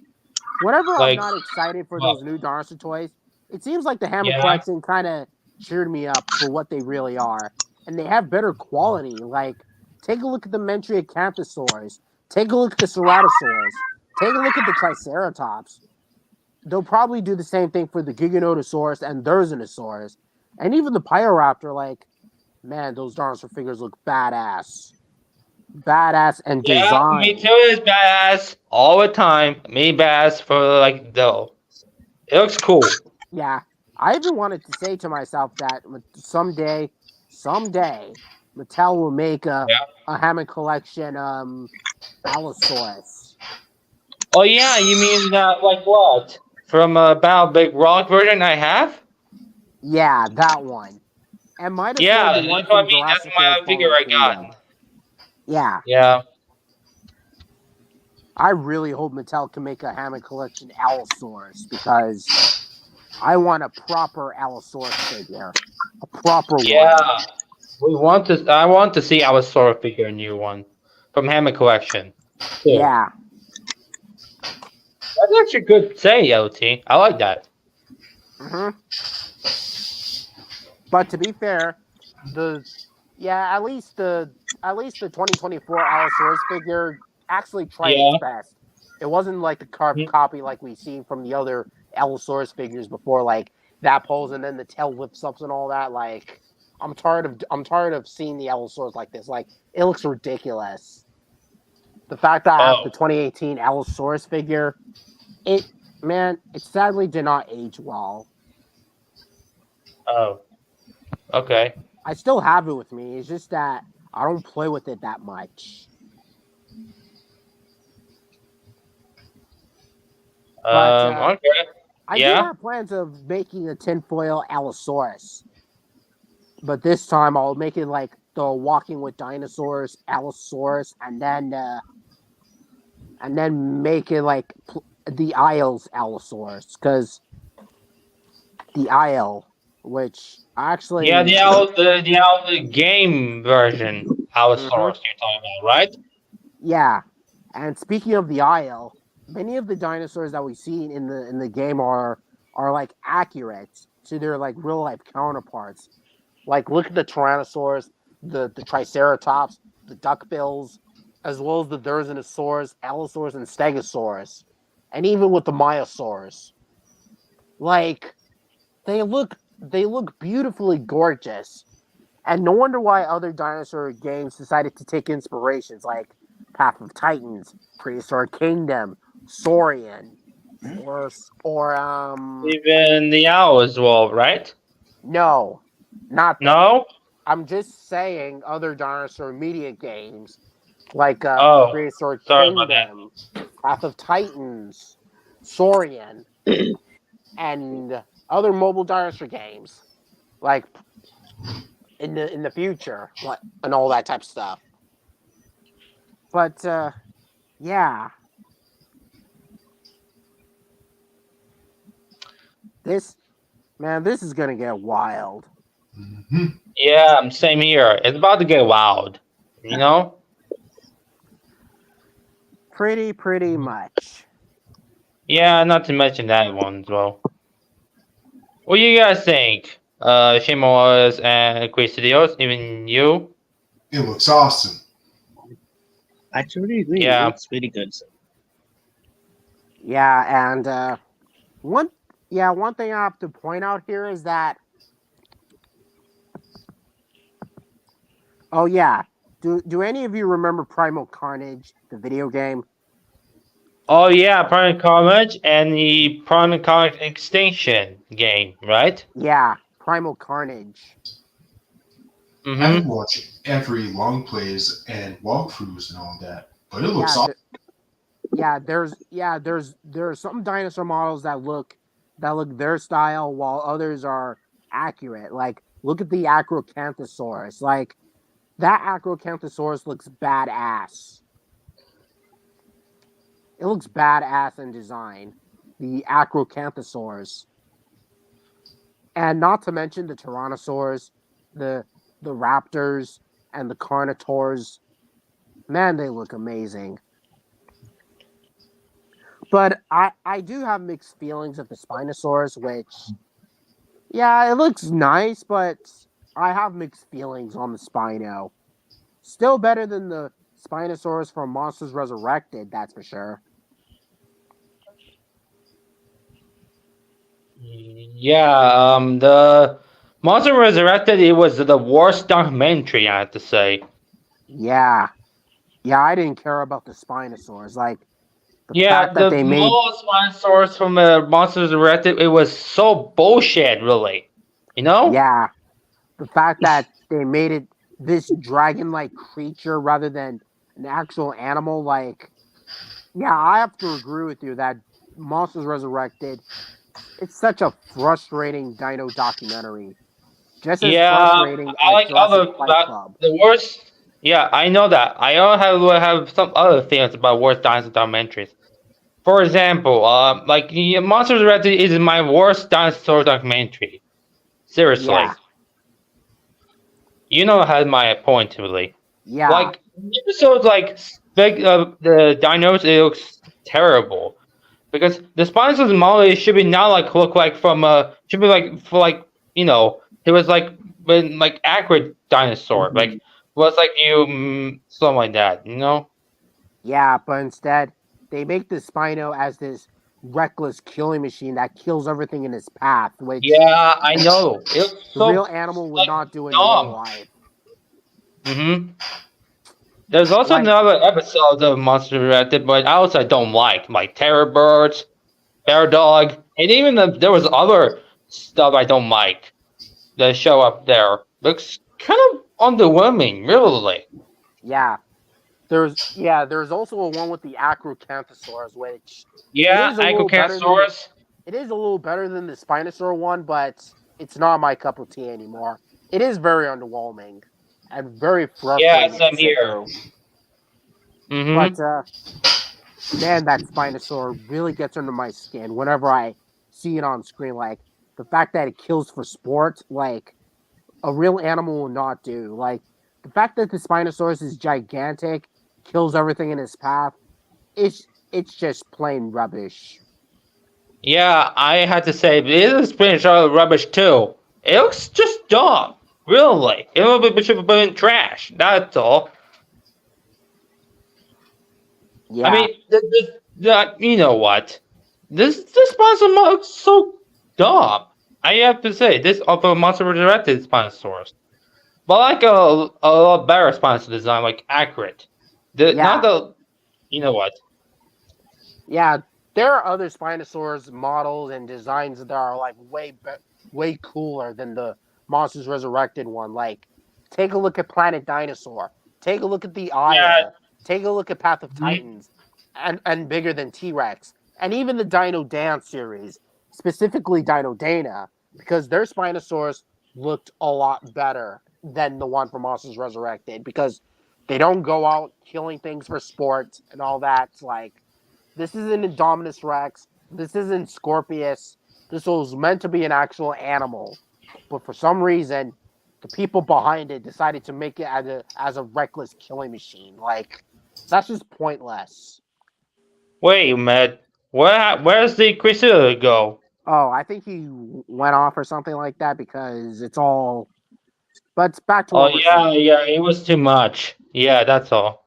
whenever I'm Like, not excited for well, those new dinosaur toys, it seems like the Hammond yeah. Collection kind of cheered me up for what they really are. And they have better quality. Like, take a look at the Mentriacanthosaurus. Take a look at the Ceratosaurus. Take a look at the Triceratops. They'll probably do the same thing for the Giganotosaurus and Therizinosaurus. And even the Pyoraptor, like, man, those dinosaur figures look badass. Badass and Yeah, me designed. too is badass all the time. Me badass for like though. It looks cool. Yeah, I even wanted to say to myself that someday, Mattel will make Yeah. a Hammond Collection Allosaurus. Oh yeah, you mean that like what? From Battle Big Rock version I have? Yeah, that one. And might as well Yeah, the that's one what I from mean. That's Jurassic World my figure Fallen I Kingdom. got. Yeah, Yeah. I really hope Mattel can make a Hammond Collection Allosaurus because I want a proper Allosaurus figure. A proper Yeah. one. I want to see our Sora figure new one. From Hammond Collection. Too. Yeah. That's actually good say, LT. I like that. Mm-hmm. But to be fair, at least the 2024 Allosaurus figure actually tried its Yeah. best. It wasn't like the carbon Mhm. copy like we've seen from the other Allosaurus figures before, like that pose and then the tail whips ups and all that. Like I'm tired of seeing the Allosaurus like this. Like it looks ridiculous. The fact that I have the Oh. 2018 Allosaurus figure, it sadly did not age well. Oh. Okay. I still have it with me. It's just that I don't play with it that much. But Okay. I do Yeah. have plans of making a tinfoil Allosaurus. But this time I'll make it like the Walking with Dinosaurs Allosaurus, and then make it like the Isles Allosaurus, because the Isle, which actually Yeah, the game version Allosaurus you're talking about, right? yeah, And speaking of the IL, many of the dinosaurs that we've seen in the game are like accurate to their like real life counterparts. Like look at the Tyrannosaurus, the Triceratops, the duckbills, as well as the Therizinosaurus, Allosaurus, and Stegosaurus, and even with the Myosaurus. Like they look beautifully gorgeous, and no wonder why other dinosaur games decided to take inspirations like Path of Titans, Prehistoric Kingdom, Saurian, Hmm? or Even the owl as well, right? no, not them. No? I'm just saying other dinosaur media games like Oh, Prehistoric sorry about that. Kingdom, Path of Titans, Saurian, and other mobile dinosaur games like in the future, like and all that type of stuff. But yeah, this man, this is gonna get wild. Hmm. Yeah, same here. It's about to get wild. You know? Pretty much. Yeah, not to mention that one as well. What do you guys think? Shimos and Quiz Studios, even you? It looks awesome. I totally agree. It Yeah. looks pretty good. So. Yeah, and one one thing I have to point out here is that oh yeah, do any of you remember Primal Carnage, the video game? Oh yeah, Prime College and the Prime College Extinction game, right? Yeah, Primal Carnage. I Mm-hmm. haven't watched every long plays and walkthroughs and all that, but it looks Yeah, awesome. there's some dinosaur models that look their style while others are accurate. Like look at the Acrocanthosaurus. Like that Acrocanthosaurus looks badass. It looks badass in design. The Acrocanthosaurus. And not to mention the Tyrannosaurs, the the Raptors, and the Carnotaurs. Man, they look amazing. But I do have mixed feelings of the Spinosaurus, which yeah, it looks nice, but I have mixed feelings on the Spino. Still better than the Spinosaurus from Monsters Resurrected, that's for sure. Yeah, the Monster Resurrected, it was the worst documentary, I have to say. Yeah. Yeah, I didn't care about the Spinosaurs. Like the Yeah, fact that the they made most one source from Monsters Resurrected, it was so bullshit, really. You know? yeah, the fact that they made it this dragon-like creature rather than an actual animal, like yeah, I have to agree with you that Monsters Resurrected, it's such a frustrating dino documentary. Just as Yeah, frustrating I as like Jurassic other Fight but Club. the worst. Yeah, I know that. I also have some other things about worst dinosaur documentaries. For example, like the Monsters Resurrected is my worst dinosaur documentary. Seriously, Yeah, you know, I had my point really. yeah, Like episodes like the dinos, it looks terrible because the spinosaurus model should be not like look like from should be like for like it was like when like accurate dinosaur Mhm. like was like you something like that, you know. yeah, but instead they make the Spino as this reckless killing machine that kills everything in its path, which Yeah, I know it looks the real so animal would like not do in real dumb. life. There's also Like, another episode of Monster Reacted, but I also don't like Terror Birds, Bear Dog, and even there was other stuff I don't like that show up there. Looks kind of underwhelming, really. there's also a one with the Acrocanthosaurus, which it Yeah, is a little better than Icocasaurus. it is a little better than the Spinosaur one, but it's not my cup of tea anymore. It is very underwhelming and very Yeah, frustrating to same sit here. through. Mm-hmm. But man, that Spinosaur really gets under my skin whenever I see it on screen. Like the fact that it kills for sport, like a real animal will not do. Like the fact that the Spinosaurus is gigantic, kills everything in its path. it's just plain rubbish. Yeah, I had to say, it is pretty sure rubbish too. It looks just dumb. Really. It should have been trash. That's all. I Yeah, mean, you know what? This sponsor looks so dumb. I have to say, this of a Monster Resurrected sponsors. But like a lot better sponsor design, like accurate. Not yeah, the you know what? yeah. There are other Spinosaurus models and designs that are like way cooler than the Monsters Resurrected one. Like, take a look at Planet Dinosaur. Take a look at the Yeah. Isle. Take a look at Path of Mhm. Titans, and bigger than T Rex, and even the Dino Dance series, specifically Dino Dana, because their Spinosaurus looked a lot better than the one from Monsters Resurrected because they don't go out killing things for sport and all that. Like, this isn't Indominus Rex. This isn't Scorpius. This was meant to be an actual animal, but for some reason, the people behind it decided to make it as a reckless killing machine. Like, that's just pointless. Wait, Matt. Where's the Crusader go? Oh, I think he went off or something like that because it's all. But back to Oh what we're yeah, saying. yeah, it was too much. Yeah, that's all.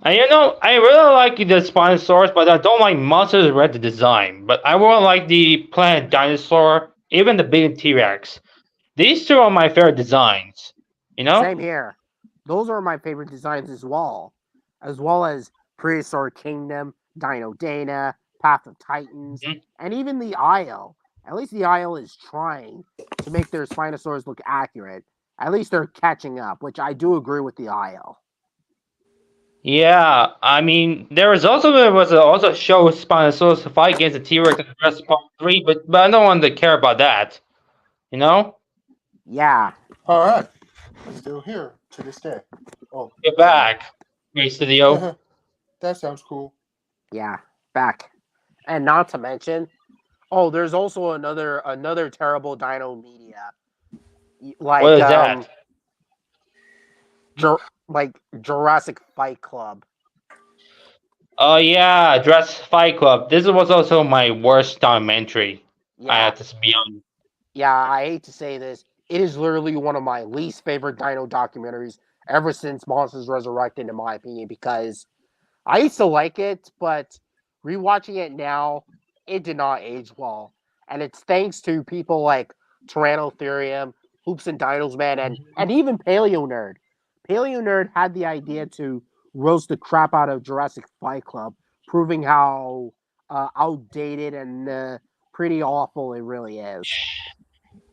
And I really like the Spinosaurus, but I don't like Monsters Red design. But I really like the Planet Dinosaur, even the big T-Rex. These two are my favorite designs. You know? Same here. Those are my favorite designs as well as Prehistoric Kingdom, Dino Dana, Path of Titans, Mhm. and even the Isle. At least the Isle is trying to make their Spinosaurs look accurate. At least they're catching up, which I do agree with the Isle. Yeah, I mean, there was also a show Spinosaurus to fight against the T-Rex in Jurassic Park 3, but I don't want to care about that. You know? Yeah, All right. Still here to this day. Oh, Get back, Great Studio. that sounds cool. yeah, back. And not to mention, oh, there's also another terrible Dino media, What like is that? like Jurassic Fight Club. Oh yeah, Dress Fight Club. This was also my worst documentary. I Yeah, have to be honest. yeah, I hate to say this. It is literally one of my least favorite dino documentaries ever since Monsters Resurrected, in my opinion, because I used to like it, but rewatching it now, it did not age well. And it's thanks to people like Tyrannotherium, Hoops and Dinos Man, and even Paleo Nerd. Paleo Nerd had the idea to roast the crap out of Jurassic Fight Club, proving how outdated and pretty awful it really is,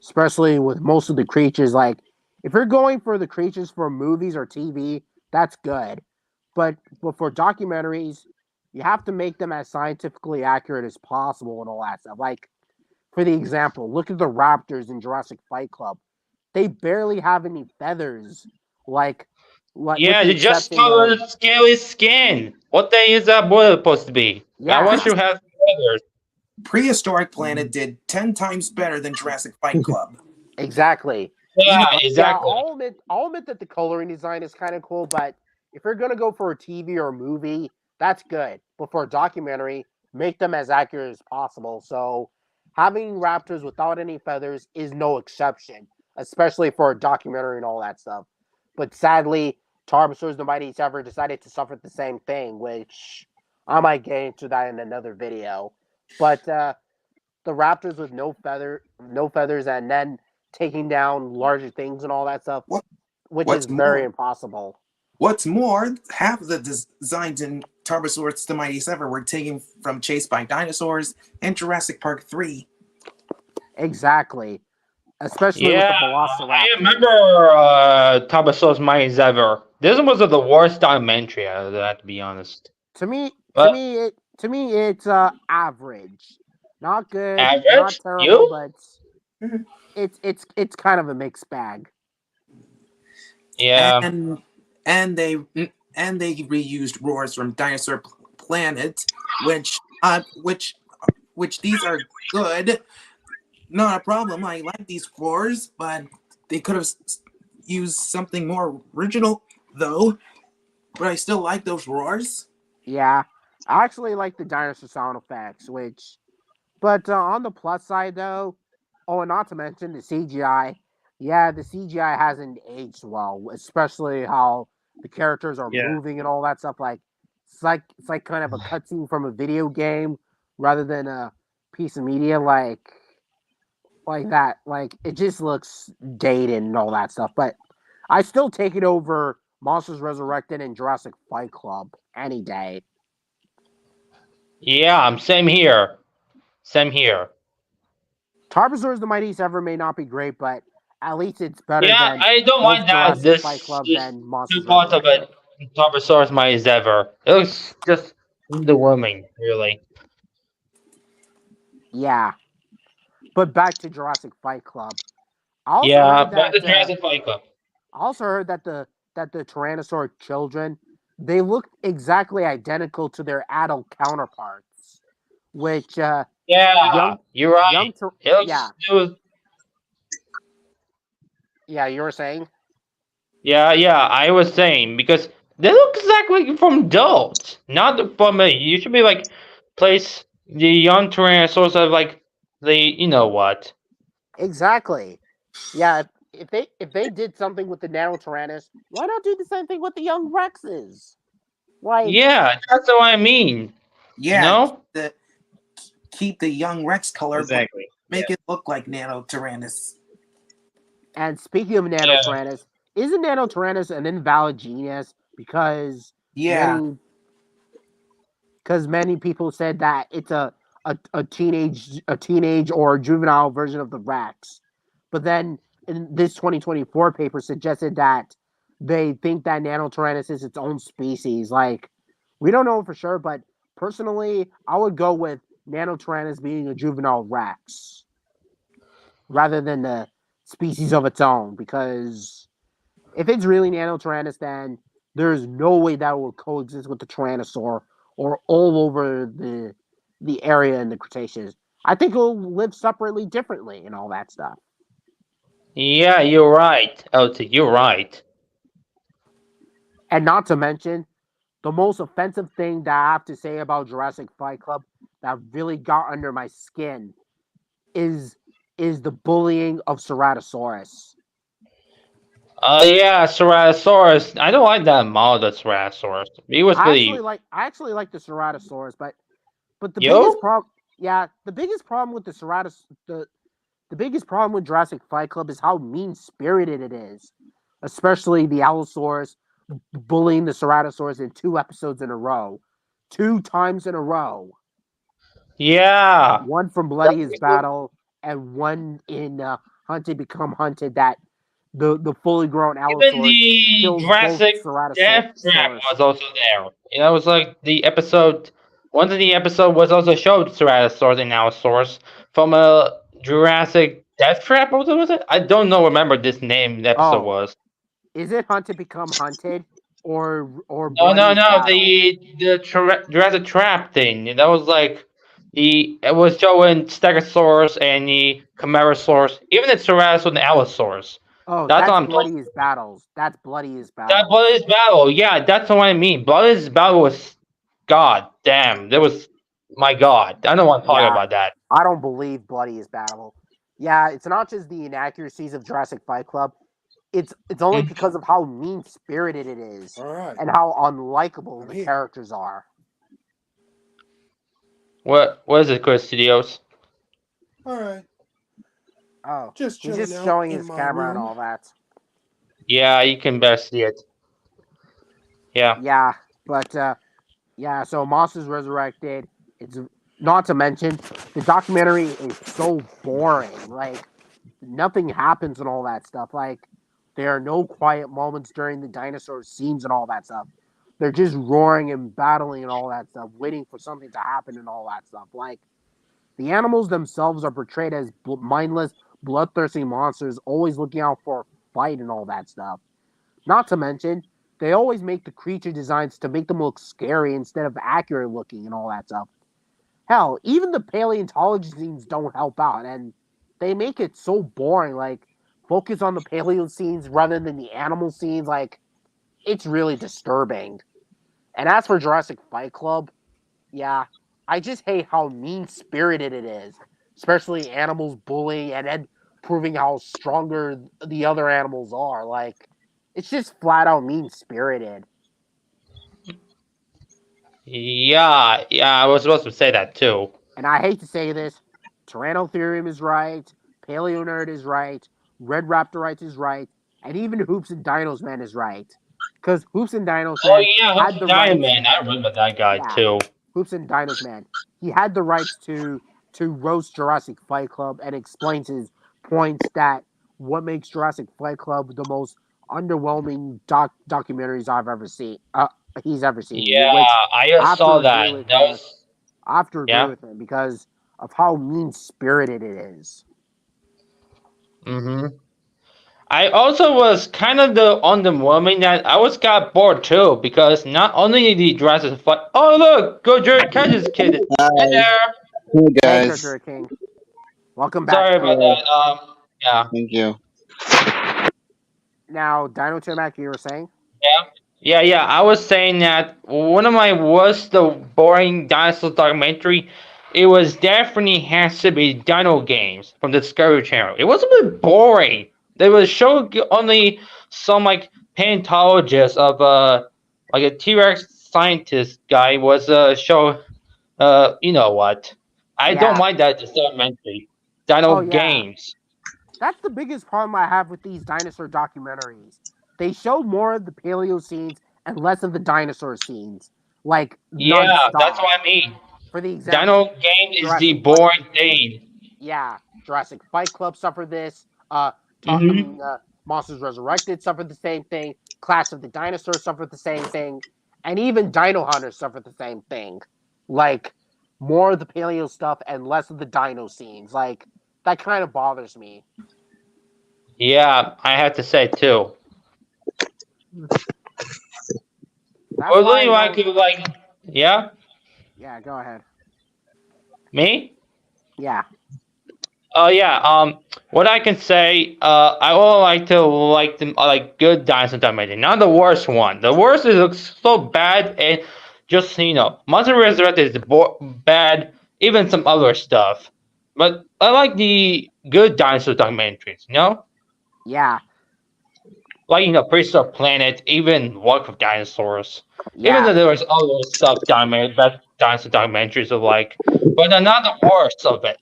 especially with most of the creatures. Like, if you're going for the creatures for movies or TV, that's good. But for documentaries, you have to make them as scientifically accurate as possible and all that stuff. Like, for the example, look at the raptors in Jurassic Fight Club. They barely have any feathers. Like, with Yeah, the they just exception covered of, the scaly skin. What day is that boy supposed to be? That yeah, one should have feathers. Prehistoric Planet did 10 times better than Jurassic Fight Club. exactly. Yeah, Even Yeah, exactly. I'll admit that the coloring design is kind of cool, but if you're gonna go for a TV or a movie, that's good. But for a documentary, make them as accurate as possible. So having raptors without any feathers is no exception, especially for a documentary and all that stuff. But sadly, Tarbosaurus the Mighty Ever decided to suffer the same thing, which I might get into that in another video. But the raptors with no feathers, and then taking down larger things and all that stuff, what, which is what's very more, impossible. half of the designs in Tarbosaurus the Mighty Ever were taken from Chased by Dinosaurs and Jurassic Park 3. Exactly, especially with Yeah, the I Velociraptor. remember Tabasos Minds Ever. This was the worst documentary out of that, to be honest. To me, But it's average, not good, not average? terrible, You? but it's kind of a mixed bag. Yeah. And they reused roars from Dinosaur Planet, which these are good, not a problem. I like these roars, but they could have used something more original, though. But I still like those roars. Yeah, I actually like the dinosaur sound effects, which, but on the plus side though, oh, and not to mention the CGI. Yeah, the CGI hasn't aged well, especially how the characters are Yeah. moving and all that stuff. Like it's like kind of a cutscene from a video game rather than a piece of media. Like that. Like it just looks dated and all that stuff. But I still take it over Monsters Resurrected and Jurassic Fight Club any day. Yeah, same here. Same here. Tarbosaurus the Mightiest Ever may not be great, but at least it's better Yeah, than I don't both mind that. Jurassic Fight This Club is than two Monsters parts of Resurrected. it. Tarbosaurus my is ever. It looks just underwhelming, really. Yeah, but back to Jurassic Fight Club. I also Yeah, heard but that the Jurassic Fight Club. the Tyrannosaur children they look exactly identical to their adult counterparts, which Yeah, young you're right. young Tyr- It looks yeah it was, yeah you were saying yeah, I was saying because they look exactly from adults, not from a you should be like place the young Tyrannosaurs of like the you know what. exactly. Yeah, if they did something with the Nanotyrannus, why not do the same thing with the young Rexes? Like Yeah, that's what I mean. You Yeah, know? keep the young Rex color, but Exactly. make it look like Nano Tyrannus. And speaking of Yeah. Nanotyrannus, isn't Nanotyrannus an invalid genus Yeah, many many people said that it's a teenage or juvenile version of the Rex. But then in this 2024 paper suggested that they think that Nanotyrannus is its own species. Like we don't know for sure, but personally, I would go with Nanotyrannus being a juvenile Rex rather than the species of its own because if it's really Nanotyrannus, then there's no way that will coexist with the Tyrannosaur or all over the area in the Cretaceous. I think it'll live separately, differently, and all that stuff. Yeah, you're right, LT, you're right. And not to mention, the most offensive thing that I have to say about Jurassic Fight Club that really got under my skin is is the bullying of Ceratosaurus. Yeah, Ceratosaurus. I don't like that model of Ceratosaurus. He was pretty. I actually like the Ceratosaurus, but the biggest Yo? problem, yeah, the biggest problem with the biggest problem with Jurassic Fight Club is how mean spirited it is, especially the Allosaurus bullying the Ceratosaurus in 2 episodes in a row, 2 times in a row. Yeah. One from Bloodiest Battle and one in Hunted Become Hunted. That the fully grown Even Allosaurus the kills both Jurassic Death Trap Ceratosaurus. was also there. You know, it was like the episode. One of the episode was also showed Ceratosaurus and Allosaurus from a Jurassic Death Trap. What was it? I don't know. Remember this name the episode Oh, was. is it Hunted Become Hunted or No, no, Bloodiest no. Battle? The Jurassic Trap thing. That was like the it was showing Stegosaurus and the Camarasaurus, even the Ceratosaurus and the Allosaurus. Oh, That's what that's I'm talking. Bloodiest Battles. That's Bloodiest That Battles. Bloodless Battle. Yeah, that's what I mean. Bloodless Battle was God damn. There was my God. I don't want to talk Yeah, about that. I don't believe Bloodiest Battle. Yeah, it's not just the inaccuracies of Jurassic Fight Club. It's only Mm. because of how mean spirited it is All right. and how unlikable I'm the here. characters are. What is it, Chris Studios? All right. Oh, Just he's chilling just out showing in his my camera and room. all that. Yeah, you can best see it. Yeah. Yeah, but yeah. So Monsters Resurrected. It's not to mention the documentary is so boring. Like nothing happens and all that stuff. Like there are no quiet moments during the dinosaur scenes and all that stuff. They're just roaring and battling and all that stuff, waiting for something to happen and all that stuff. Like the animals themselves are portrayed as mindless, bloodthirsty monsters, always looking out for a fight and all that stuff. Not to mention, they always make the creature designs to make them look scary instead of accurate looking and all that stuff. Hell, even the paleontology scenes don't help out, and they make it so boring. Like, focus on the paleo scenes rather than the animal scenes. Like, it's really disturbing. And as for Jurassic Fight Club, Yeah, I just hate how mean spirited it is, especially animals bullying and then proving how stronger the other animals are. Like, it's just flat out mean spirited. Yeah, yeah, I was supposed to say that too. And I hate to say this, Tyrannotherium is right, Paleo Nerd is right, Red Raptorite is right, and even Hoops and Dinos Man is right. Because Hoops and Dinos Oh Man yeah, had Hoops the Diamond rights. Man. I remember that guy Yeah, too. Hoops and Dinos Man. He had the rights to roast Jurassic Fight Club and explains his points that what makes Jurassic Fight Club the most underwhelming documentaries I've ever seen. He's ever seen, Yeah, which I I just have to saw agree that. with. That was I have to agree yeah. with him because of how mean spirited it is. Mm-hmm. I also was kind of the on the woman that I was got bored too because not only did the Jurassic fight. Oh look, go Jared Catches kid. Hi Hi, there. hey Hey, guys. Treasure King, welcome back, Sorry about Treasure. Hello. that. Yeah, Thank you. Now, Dino Timac, you were saying? yeah. I was saying that one of my worst, the boring dinosaur documentary. It was definitely has to be Dino Games from the Discovery Channel. It was a bit boring. They would show only some like paleontologist of like a T Rex scientist guy was show you know what? I don't Yeah. mind that documentary. Dino Oh, yeah. Games. That's the biggest problem I have with these dinosaur documentaries. They show more of the paleo scenes and less of the dinosaur scenes, like Yeah, that's nonstop. what I mean. For the example, Dino Game is the Jurassic Fight. boring thing. Yeah, Jurassic Fight Club suffered this. I Hmm. mean, Monsters Resurrected suffered the same thing. Clash of the Dinosaurs suffered the same thing, and even Dino Hunters suffered the same thing. Like more of the paleo stuff and less of the dino scenes. Like that kind of bothers me. Yeah, I have to say too. That's Or why really I like don't. like yeah, Yeah, go ahead. me? Yeah, Oh yeah. What I can say, I would like to like the like good dinosaur documentary, not the worst one. The worst is looks so bad and just Monster Resurrected is bad. Even some other stuff, but I like the good dinosaur documentaries. yeah, Like Prehistoric Planet, even Walk of Dinosaurs. Even yeah, though there was other stuff bad dinosaur documentaries of like, but they're not the worst of it.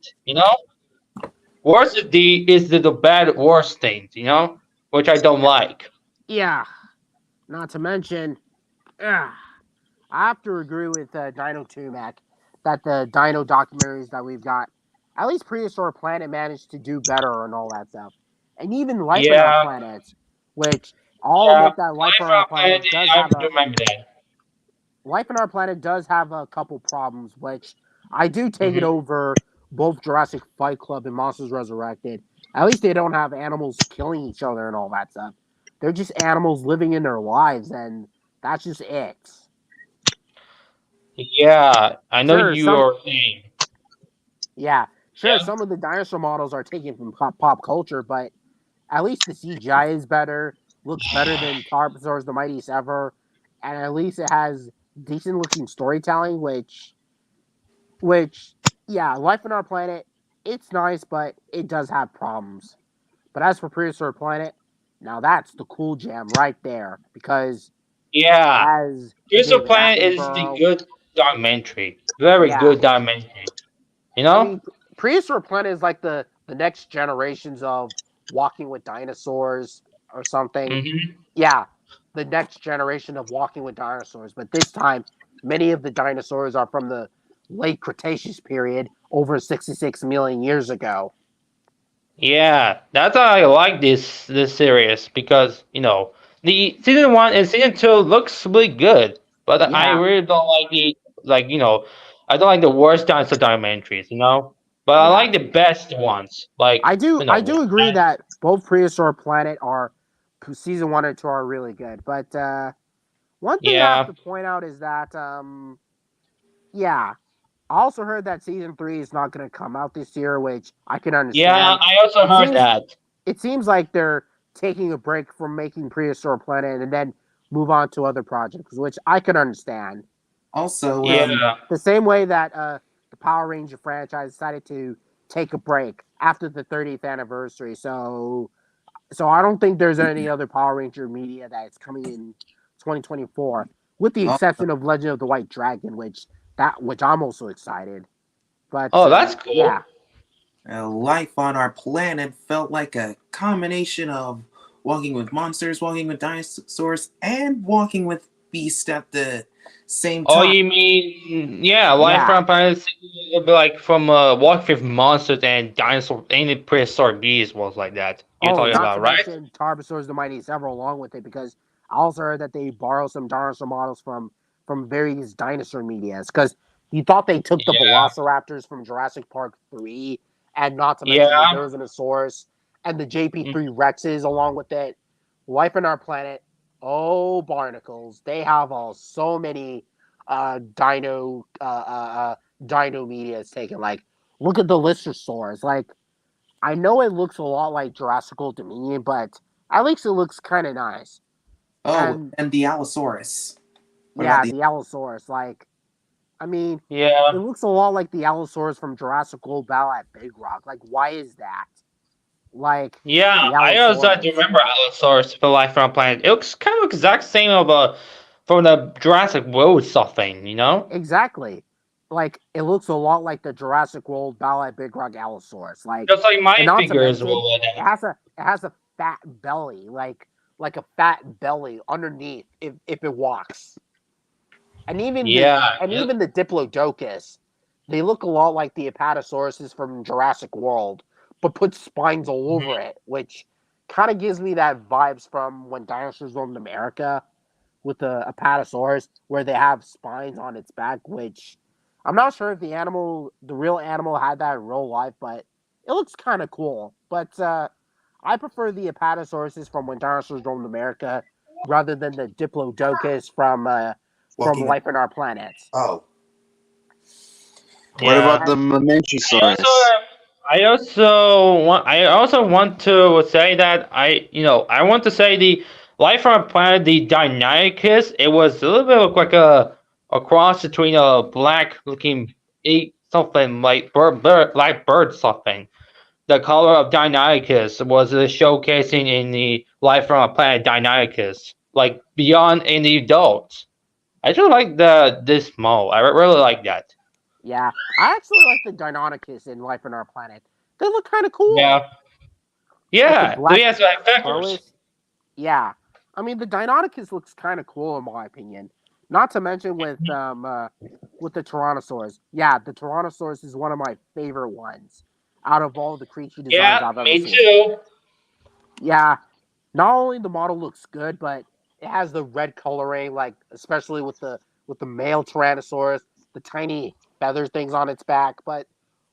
Worst is the bad worst things, which I don't like. yeah. Not to mention, I have to agree with Dino Tumac that the dino documentaries that we've got, at least Prehistoric Planet managed to do better and all that stuff. And even Life on Our Yeah, Planet, which I'll yeah. admit that Life on Life Our on Planet, Planet does I have a remember that. Life on Our Planet does have a couple problems, which I do take it Hmm. over both Jurassic Fight Club and Monsters Resurrected. At least they don't have animals killing each other and all that stuff. They're just animals living in their lives, and that's just it. Yeah, I know Sure, you some are saying. yeah, sure, Yeah, some of the dinosaur models are taken from pop culture, but at least the CGI is better, looks better than Tarbosaurus the Mightiest Ever, and at least it has decent looking storytelling, which yeah, Life on Our Planet, it's nice, but it does have problems. But as for Prehistoric Planet, now that's the cool jam right there because it yeah. has Crystal David Planet is the Attenborough. good documentary. Very Yeah, good documentary. You I know? mean, Prehistoric Planet is like the next generations of Walking with Dinosaurs or something. Hmm. Yeah, the next generation of Walking with Dinosaurs, but this time many of the dinosaurs are from the late Cretaceous period over 66 million years ago. Yeah, that's why I like this series because the season one and season two looks really good, but I Yeah, really don't like I don't like the worst dinosaur documentaries. But I yeah. like the best ones, like I do agree that both Prehistoric Planet are season 1 and 2 are really good. But one thing I have yeah, to point out is that yeah, I also heard that season 3 is not going to come out this year, which I can yeah. understand. I also It heard seems that. it seems like they're taking a break from making Prehistoric Planet and then move on to other projects, which I can understand. Also, Yeah. The same way that the Power Ranger franchise decided to take a break after the 30th anniversary. So I don't think there's any other Power Ranger media that's coming in 2024, with the al- exception of Legend of the White Dragon, which I'm also excited. But Oh, that's yeah, cool. life on our planet felt like a combination of walking with monsters, walking with dinosaurs, and walking with beasts at the same Oh, time. you mean yeah, life yeah. from planet a bit like from Walk with Monsters and Dinosaur and the Prehistoric Beast was like that. You're Oh, talking not to about, right? mention Tarbosaurus the Mighty several along with it, because I also heard that they borrow some dinosaur models from various dinosaur medias, because you thought they took the Yeah. Velociraptors from Jurassic Park 3, and not to mention the Yeah. Dinosaurs and the Mm. JP3 Rexes along with it. Life on our planet. Oh, barnacles! They have so many dino medias taken. Like, look at the Listersaurs. Like, I know it looks a lot like Jurassic World Dominion, but at least it looks kind of nice. Oh, And and the Allosaurus. What about yeah, the? the Allosaurus. Like, I mean, it Yeah. looks a lot like the Allosaurus from Jurassic World Battle at Big Rock. Like, why is that? Like, Yeah. the I also do Allosaurus. remember Allosaurus for Life from Planet. It looks kind of exact same of from the Jurassic World stuff thing, you know? Exactly. Like, it looks a lot like the Jurassic World Battle at Big Rock Allosaurus. Like, Just like my and not to figure as mention, well like that. it has a fat belly, like a fat belly underneath if it walks. And even the Yeah. and even the Diplodocus, they look a lot like the Apatosauruses from Jurassic World, but put spines all over it, which kind of gives me that vibes from when dinosaurs roamed America with the Apatosaurus, where they have spines on its back. Which I'm not sure if the real animal, had that in real life, but it looks kind of cool. But I prefer the Apatosauruses from when dinosaurs roamed America rather than the Diplodocus from Walking. Life on Our Planet. Oh, What Yeah. about the I also, Mamenchisaurus? I also want to say that I want to say the life on our planet, the Deinonychus, it was a little bit look like a cross between a black looking something like bird something. The color of Deinonychus was showcasing in the life on our planet Deinonychus, like beyond in the adults. I just like this mole. I really like that. Yeah, I actually like the Deinonychus in Life on Our Planet. They look kind of cool, Yeah, like the yeah. black Yes, like factors. furless. Yeah, I mean the Deinonychus looks kind of cool in my opinion. Not to mention with the Tyrannosaurus. Yeah, the Tyrannosaurus is one of my favorite ones out of all the creature designs Yeah, I've ever me seen. too. Yeah, not only the model looks good, but it has the red coloring, like especially with the male Tyrannosaurus, the tiny feather things on its back. But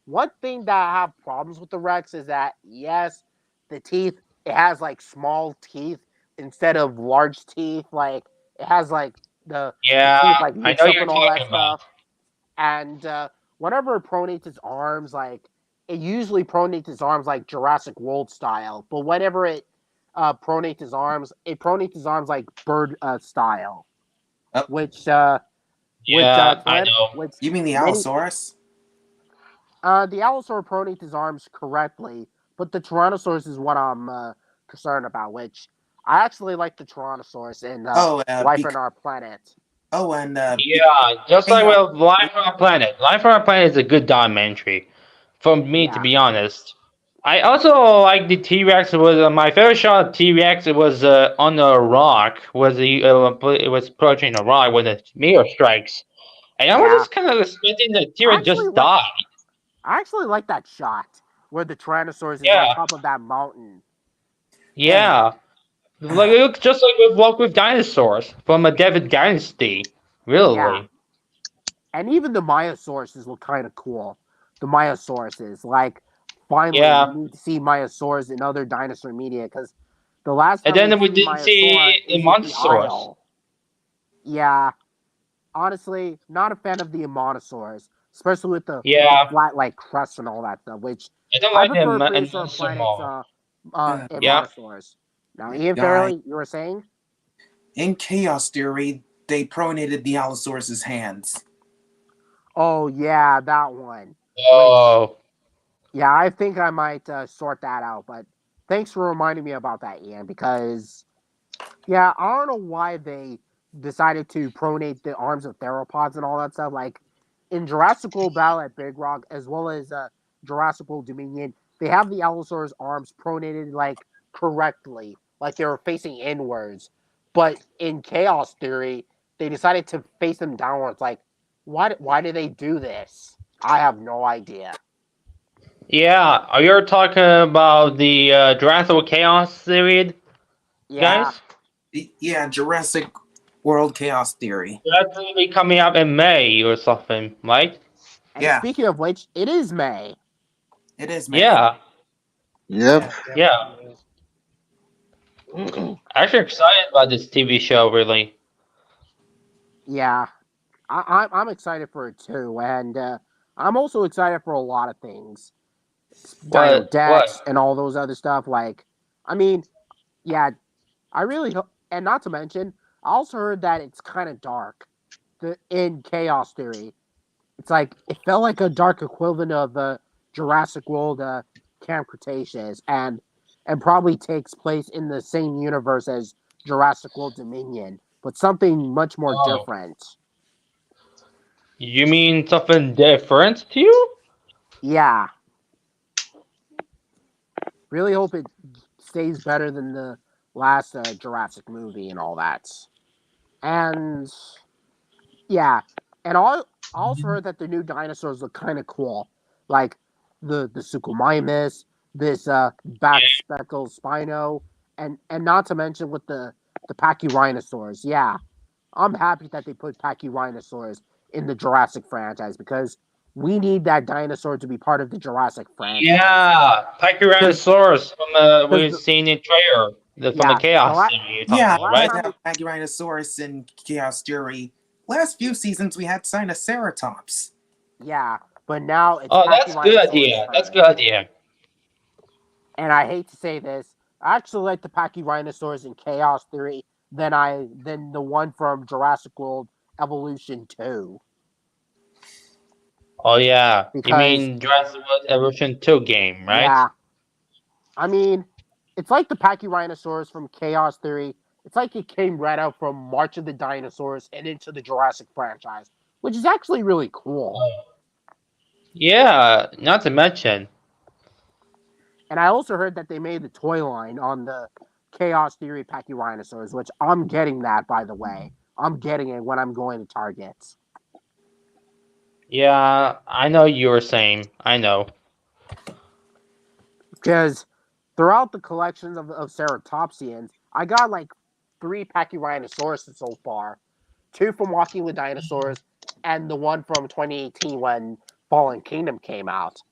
one thing that I have problems with the Rex is that yes, the teeth, it has like small teeth instead of large teeth. Like it has like the Yeah, teeth like I know mixed up you're and all that talking stuff. about. And whenever it pronates its arms, like it usually pronates its arms like Jurassic World style. But whenever it it pronates his arms like bird style, oh, which Yeah, I know. which you mean the many Allosaurus? the Allosaur pronates his arms correctly, but the Tyrannosaurus is what I'm concerned about. Which I actually like the Tyrannosaurus in Oh, Life on Our Planet. and Yeah, just like chaos with Life on Our Planet. Life on Our Planet is a good documentary, for me to Yeah, be honest. I also like the T Rex. Was my favorite shot of T Rex. It was on a rock. It was approaching a rock when the meteor strikes, and I was yeah. just kind of expecting the T I Rex actually just like die. I actually like that shot where the Tyrannosaurus is on Yeah, top of that mountain. and yeah. Like it looks just like with Walk with Dinosaurs from a David Dynasty. Yeah, Really? and even the Myosauruses look kind of cool. The Myosauruses, like, finally, we Yeah. need to see Myosaurs in other dinosaur media because the last And time we've then we seen didn't see Myosaur the is with the Montosaurus. Isle. Yeah, honestly, not a fan of the Ammonosaurs, especially with the Yeah, flat like crust and all that stuff. Which I don't I like prefer them and Prehistoric Monster Planet's Mall. Yeah. Ammonosaurs. Now, Ian die Fairley, you were saying? in Chaos Theory. they pronated the Allosaurus's hands. Oh yeah, that one. Which, Oh, yeah, I think I might sort that out. But thanks for reminding me about that, Ian. Because yeah, I don't know why they decided to pronate the arms of theropods and all that stuff. Like in Jurassic World Battle at Big Rock, as well as Jurassic World Dominion, they have the Allosaurus arms pronated like correctly, like they were facing inwards. But in Chaos Theory, they decided to face them downwards. Like, why did they do this? I have no idea. yeah. Are you talking about the Jurassic Chaos series, Yeah, guys? Yeah, Jurassic World Chaos Theory. That's gonna be coming out in May or something, right? and Yeah, speaking of which, it is May. it is May. Yeah, Yep. yeah. Actually excited about this TV show, really. Yeah, I'm excited for it too, and I'm also excited for a lot of things. Dino What? Dex and all those other stuff. Like, I mean, yeah, I really hope, and not to mention, I also heard that it's kind of dark. In Chaos Theory, it's like it felt like a dark equivalent of Jurassic World Camp Cretaceous, and probably takes place in the same universe as Jurassic World Dominion, but something much more Oh, different. you mean something different to you? Yeah, really hope it stays better than the last Jurassic movie and all that. And yeah, and I also heard that the new dinosaurs look kind of cool, like the Suchomimus, this back speckle Spino, and not to mention with the Pachyrhinosaurs. Yeah, I'm happy that they put Pachyrhinosaurs in the Jurassic franchise because we need that dinosaur to be part of the Jurassic franchise. Yeah, Because Pachyrhinosaurus from we've the seen in trailer from the yeah Chaos series you're talking Yeah, the about, last we right? did time have Pachyrhinosaurus in Chaos Theory. Last few seasons, we had Sinoceratops. yeah, but now it's Oh, that's good Pachyrhinosaurus idea. That's turn. good idea. And I hate to say this, I actually like the Pachyrhinosaurs in Chaos Theory than the one from Jurassic World Evolution 2. Oh yeah, you Because mean Jurassic World Evolution 2 game, right? yeah, I mean, it's like the Pachyrhinosaurs from Chaos Theory. It's like it came right out from March of the Dinosaurs and into the Jurassic franchise, which is actually really cool. Oh. Yeah, not to mention. And I also heard that they made the toy line on the Chaos Theory Pachyrhinosaurs, which I'm getting that, by the way. I'm getting it when I'm going to Target. Yeah, I know you were saying. I know. Because throughout the collections of ceratopsians, I got like 3 Pachyrhinosaurus so far. 2 from Walking with Dinosaurs, and the one from 2018 when Fallen Kingdom came out.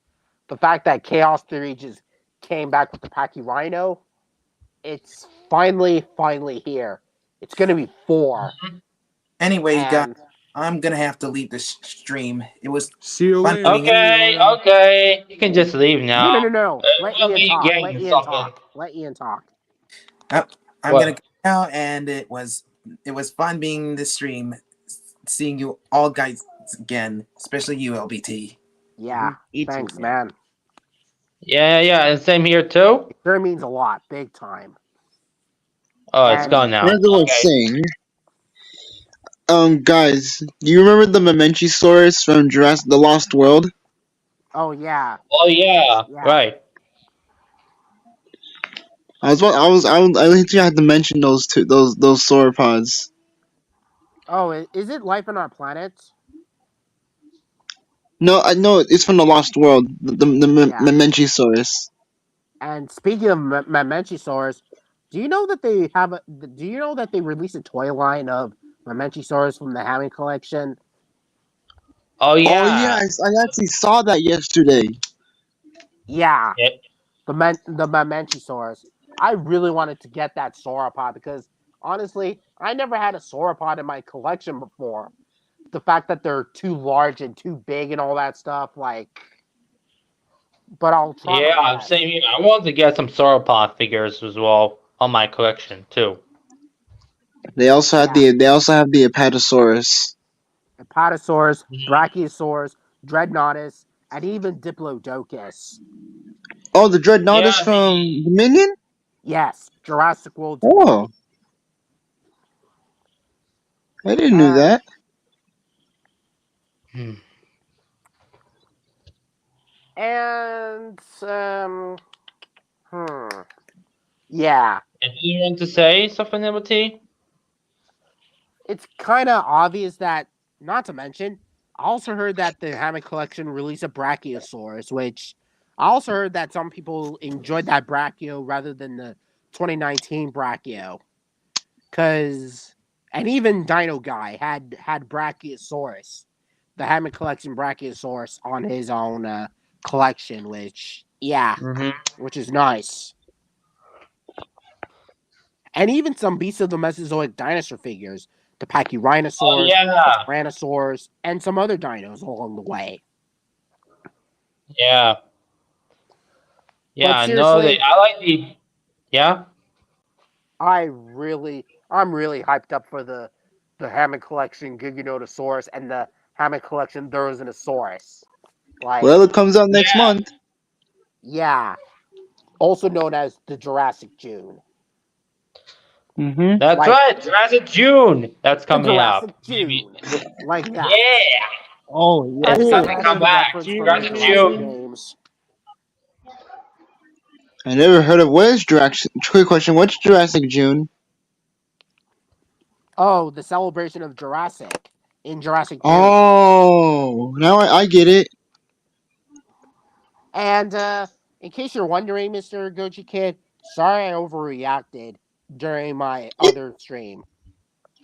The fact that Chaos Theory just came back with the Pachyrhino, it's finally here. It's gonna be 4. Anyway, guys, And I'm gonna have to leave this stream. It was See you fun later. meeting you. Okay, okay. You can just leave now. no. Let We'll Ian be talk. Let getting Ian something. talk. Let Ian talk. I'm What? gonna go now, and it was fun being the stream, seeing you all guys again, especially you, LBT. Yeah. Me too, Thanks, man. man. Yeah, and same here too. It sure means a lot, big time. Oh, it's And gone now. As I was Okay. saying, guys, do you remember the Memenchisaurus from Jurassic the Lost World? oh yeah, Oh yeah, yeah. right. I think I had to mention those two, those sauropods. Oh, is it life on our planet? No, I know it's from the Lost World. The Yeah. Memenchisaurus. And speaking of Memenchisaurus, do you know that they have a? Do you know that they released a toy line of Memenchisaurus from the Hammond collection? Oh Oh yeah, yeah. I actually saw that yesterday. Yeah, Yeah. the Memenchisaurus. I really wanted to get that sauropod because honestly, I never had a sauropod in my collection before. The fact that they're too large and too big and all that stuff, like. But I'll try my Yeah, best. same here. I wanted to get some sauropod figures as well on my collection too. Yeah, they also have the Apatosaurus. Apatosaurus, Mhm. Brachiosaurus, Dreadnoughtus, and even Diplodocus. Oh, the Dreadnoughtus Yeah, from Dominion. Yes, Jurassic World Oh, Dominion. I didn't know And that. hmm. and hmm, yeah, And you want to say something, LBT? it's kind of obvious that. Not to mention, I also heard that the Hammock Collection released a Brachiosaurus, which I also heard that some people enjoyed that Brachio rather than the 2019 Brachio. Cause and even Dino Guy had Brachiosaurus, the Hammond Collection Brachiosaurus on his own collection, which yeah, Mm-hmm. which is nice. And even some Beasts of the Mesozoic dinosaur figures, the Oh Pachyrhinosaurs, the yeah, Tyrannosaurs, and some other dinos along the way. yeah, yeah. But I know that. seriously, I like the. Yeah. I'm really hyped up for the Hammond Collection Giganotosaurus and the Hammond Collection Therizinosaurus. Like, Well, it comes out next Yeah, month. yeah, also known as the Jurassic June. Mm-hmm. that's Like right. Jurassic June. That's the coming Jurassic up. Maybe. June. Like that. Yeah, Oh I it's think time yeah. to I come know the back. reference from the Jurassic Jurassic June. games. I never heard of what is Jurassic. Quick question: what's Jurassic June? Oh, the celebration of Jurassic in Jurassic June. Oh, now I get it. And in case you're wondering, Mr. Goji Kid, sorry I overreacted during my it other stream.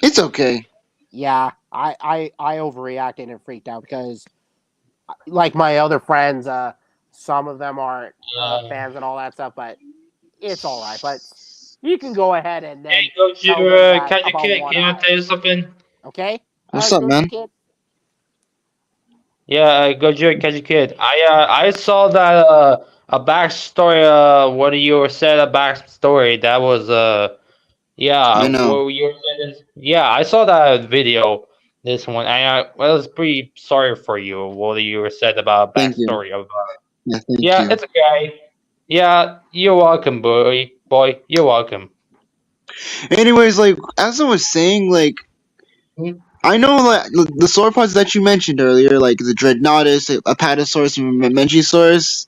it's okay. Yeah, I overreacted and freaked out because like my other friends, some of them aren't fans and all that stuff, but it's all right. But you can go ahead and then Hey, go tell to them that Catch a about Kid. One Can I Eye. tell you something? Okay, What's up, Goji man? Kid. Yeah, go to Catch a Kid. I saw that a backstory. What you said a backstory. That was yeah. I know. What you said is yeah. I saw that video. This one. I was pretty sorry for you. What you said about Thank you. backstory of. Yeah, thank Yeah, you. it's okay. Yeah, you're welcome, boy. Boy, you're welcome. Anyways, like as I was saying, like Hmm? I know like the sauropods that you mentioned earlier, like the Dreadnoughtus, Apatosaurus, and Mamenchisaurus.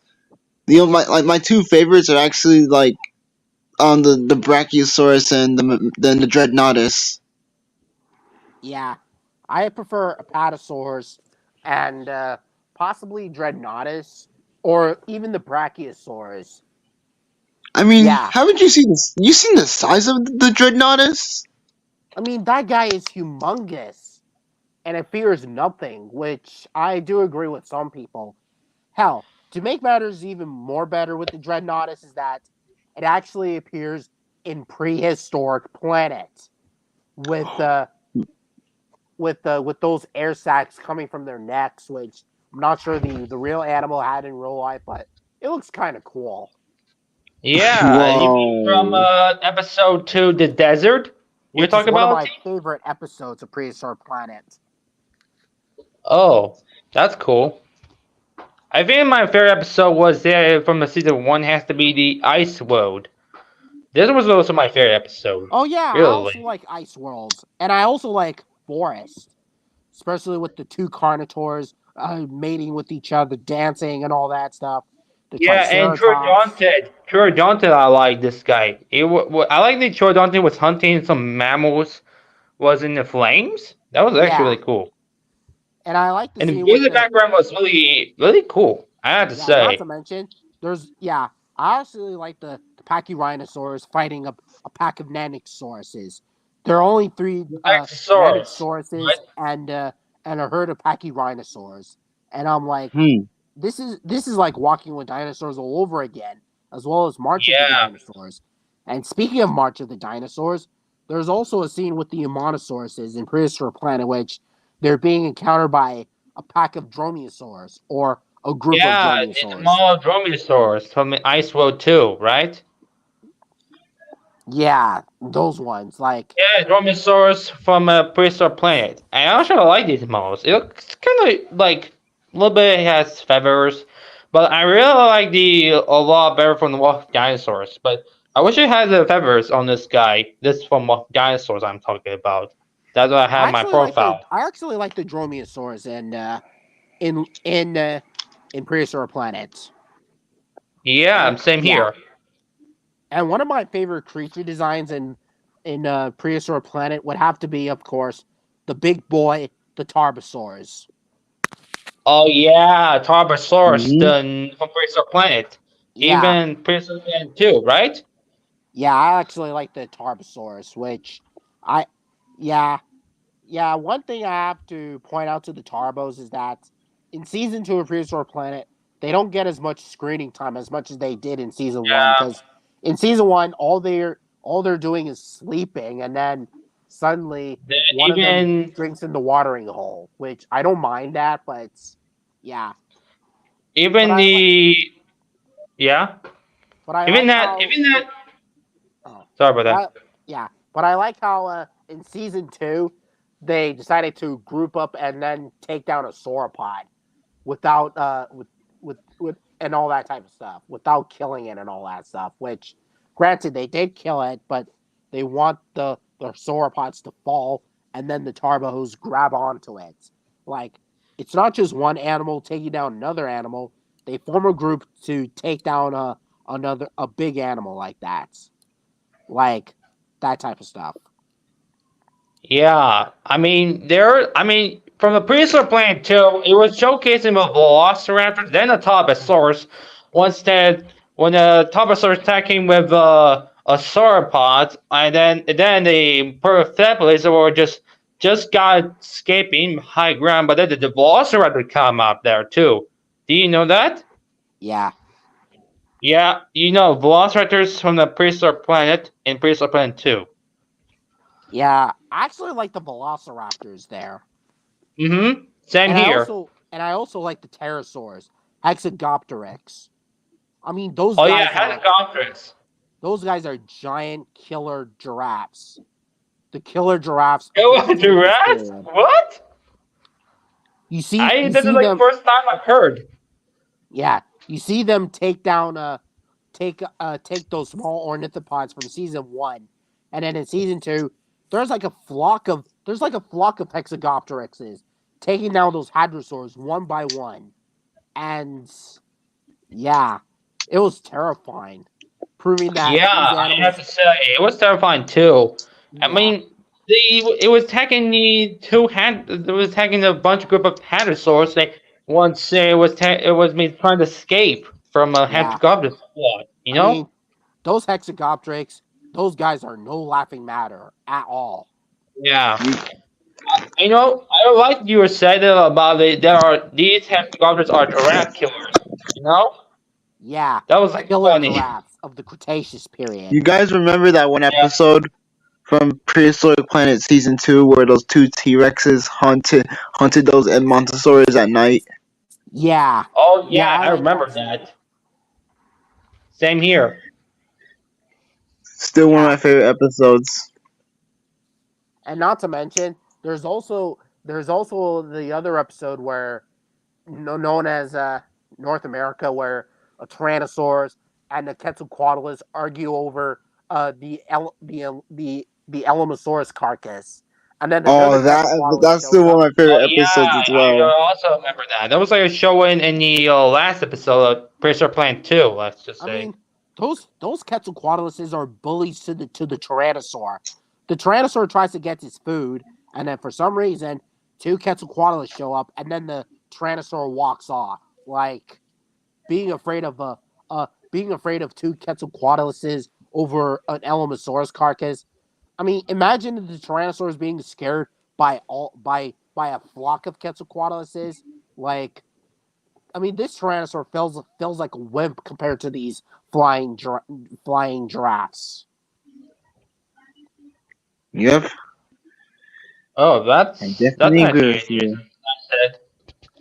My two favorites are actually like the Brachiosaurus and the Dreadnoughtus. Yeah, I prefer Apatosaurus and possibly Dreadnoughtus or even the Brachiosaurus. I mean, Yeah, haven't you seen this? You seen the size of the Dreadnoughtus? I mean that guy is humongous and it fears nothing, which I do agree with some people. Hell, to make matters even more better with the Dreadnoughtus is that it actually appears in prehistoric planets with with those air sacs coming from their necks, which I'm not sure the real animal had in real life, but it looks kind of cool. Yeah, you mean from Whoa. episode 2, The Desert? You're Which is talking one of about? my favorite episodes of Prehistoric Planet. Oh, that's cool. I think my favorite episode was there from the season 1 has to be the Ice World. This was also my favorite episode. Oh yeah, I also Really. like Ice Worlds, and I also like Forest, especially with the two Carnotaurs mating with each other, dancing, and all that stuff. The Yeah, and Triceratops. Troodonted, I like this guy. I like the Troodonted was hunting some mammals, was in the flames. That was actually Yeah, really cool. and I like the And the scene with music the background was really, really cool. I have to yeah. Not to say. mention, there's yeah. I actually like the Pachyrhinosaurs fighting a pack of Nanoxauruses. There are only three Nexosaurus, Nanoxauruses right? and a herd of Pachyrhinosaurs, and I'm like, Hmm. this is like walking with dinosaurs all over again, as well as March of the Yeah. Dinosaurs. And speaking of March of the Dinosaurs, there's also a scene with the Monosauruses in Prehistoric Planet, which they're being encountered by a pack of Dromaeosaurs or a group of Yeah, it's Dromaeosaurs. Mono Dromaeosaurus from Ice World 2, right? Yeah, those ones. Like, Yeah, Dromaeosaurus from a prehistoric planet. I actually like these models. It looks kind of like a little bit has feathers, but I really like the a lot better from the Walk Dinosaurs. But I wish it had the feathers on this guy. This from Walk Dinosaurs I'm talking about. That's what I have in my profile. I actually like the Dromaeosaurs in in uh, in Prehistoric Planet. Yeah, And same yeah, here. and one of my favorite creature designs in Prehistoric Planet would have to be, of course, the big boy, the Tarbosaurs. Oh yeah, Tarbosaurus, Hmm. the from Prehistoric Planet. Yeah, Even Prehistoric Planet 2, right? yeah, I actually like the Tarbosaurus, which I, yeah, yeah. One thing I have to point out to the Tarbos is that in season 2 of Prehistoric Planet, they don't get as much screening time as much as they did in season 1. Yeah. Because in season 1, all they're doing is sleeping, and then suddenly Then one of them even drinks in the watering hole, which I don't mind that, but yeah. But even I like, the yeah. but I Even like that how even that oh, sorry about but that. I, yeah, but I like how in season 2 they decided to group up and then take down a sauropod without with and all that type of stuff without killing it and all that stuff. Which, granted, they did kill it, but they want the sauropods to fall and then the tarbos grab onto it. Like, it's not just one animal taking down another animal. They form a group to take down a big animal like that, like that type of stuff. Yeah, I mean from the prehistoric planet too, it was showcasing the Velociraptor, then the Tarbosaurus. Once that when the Tarbosaurus attacking with a sauropod, and then the Persepolis were just got escaping high ground, but then the Velociraptor come up there too. Do you know that? Yeah, Yeah, you know Velociraptors from the prehistoric planet and prehistoric planet 2. yeah. I actually like the Velociraptors there. Mm-hmm. Same And I here. also and I also like the pterosaurs, Hexagopteryx. I mean, those Oh yeah, guys are helicopters. those guys are giant killer giraffes. The killer giraffes of the Oh, Cretaceous giraffes? period. What? You This is see like them, first time I've heard. yeah. You see them take down take those small ornithopods from season 1, and then in season 2, there's like a flock of Hexagopteryxes taking down those hadrosaurs one by one, and yeah, it was terrifying, proving that Yeah, these I have animals. to say it was terrifying too. I Yeah, mean, it was tagging the two hand. It was tagging a bunch group of hadrosaurs. They once it was me trying to escape from a yeah. helicopter squad. You I mean, know? those Hexagopteryx, those guys are no laughing matter at all. Yeah. You You know, I like you were saying about it. There are these helicopters are giraffe killers. You know? Yeah, That was like killer funny. giraffes of the Cretaceous period. you guys remember that one Yeah. episode from Prehistoric Planet season 2 where those two T Rexes hunted those Edmontosaurus at night? Yeah, Oh yeah, yeah, I I like remember that scene. that. Same here. Still one of Yeah, my favorite episodes. and not to mention, there's also the other episode where known as North America, where a Tyrannosaurus and the Quetzalcoatlus argue over the Alamosaurus carcass, and then another Oh, Quetzalcoatlus that's still shows one up. of my Oh favorite yeah, episodes as I well. also remember that. That was like a show in the last episode of Prehistoric Planet 2, let's just I say. mean, those Quetzalcoatluses are bullies to the Tyrannosaur. The Tyrannosaur tries to get his food, and then for some reason, two Quetzalcoatlus show up, and then the Tyrannosaur walks off. Like, being afraid of being afraid of two Quetzalcoatluses over an Alamosaurus carcass. I mean, imagine the Tyrannosaurs being scared by a flock of Quetzalcoatluses. Like, I mean, this Tyrannosaur feels like a wimp compared to these flying giraffes. Yep, Oh, I that's definitely agree actually with you. said.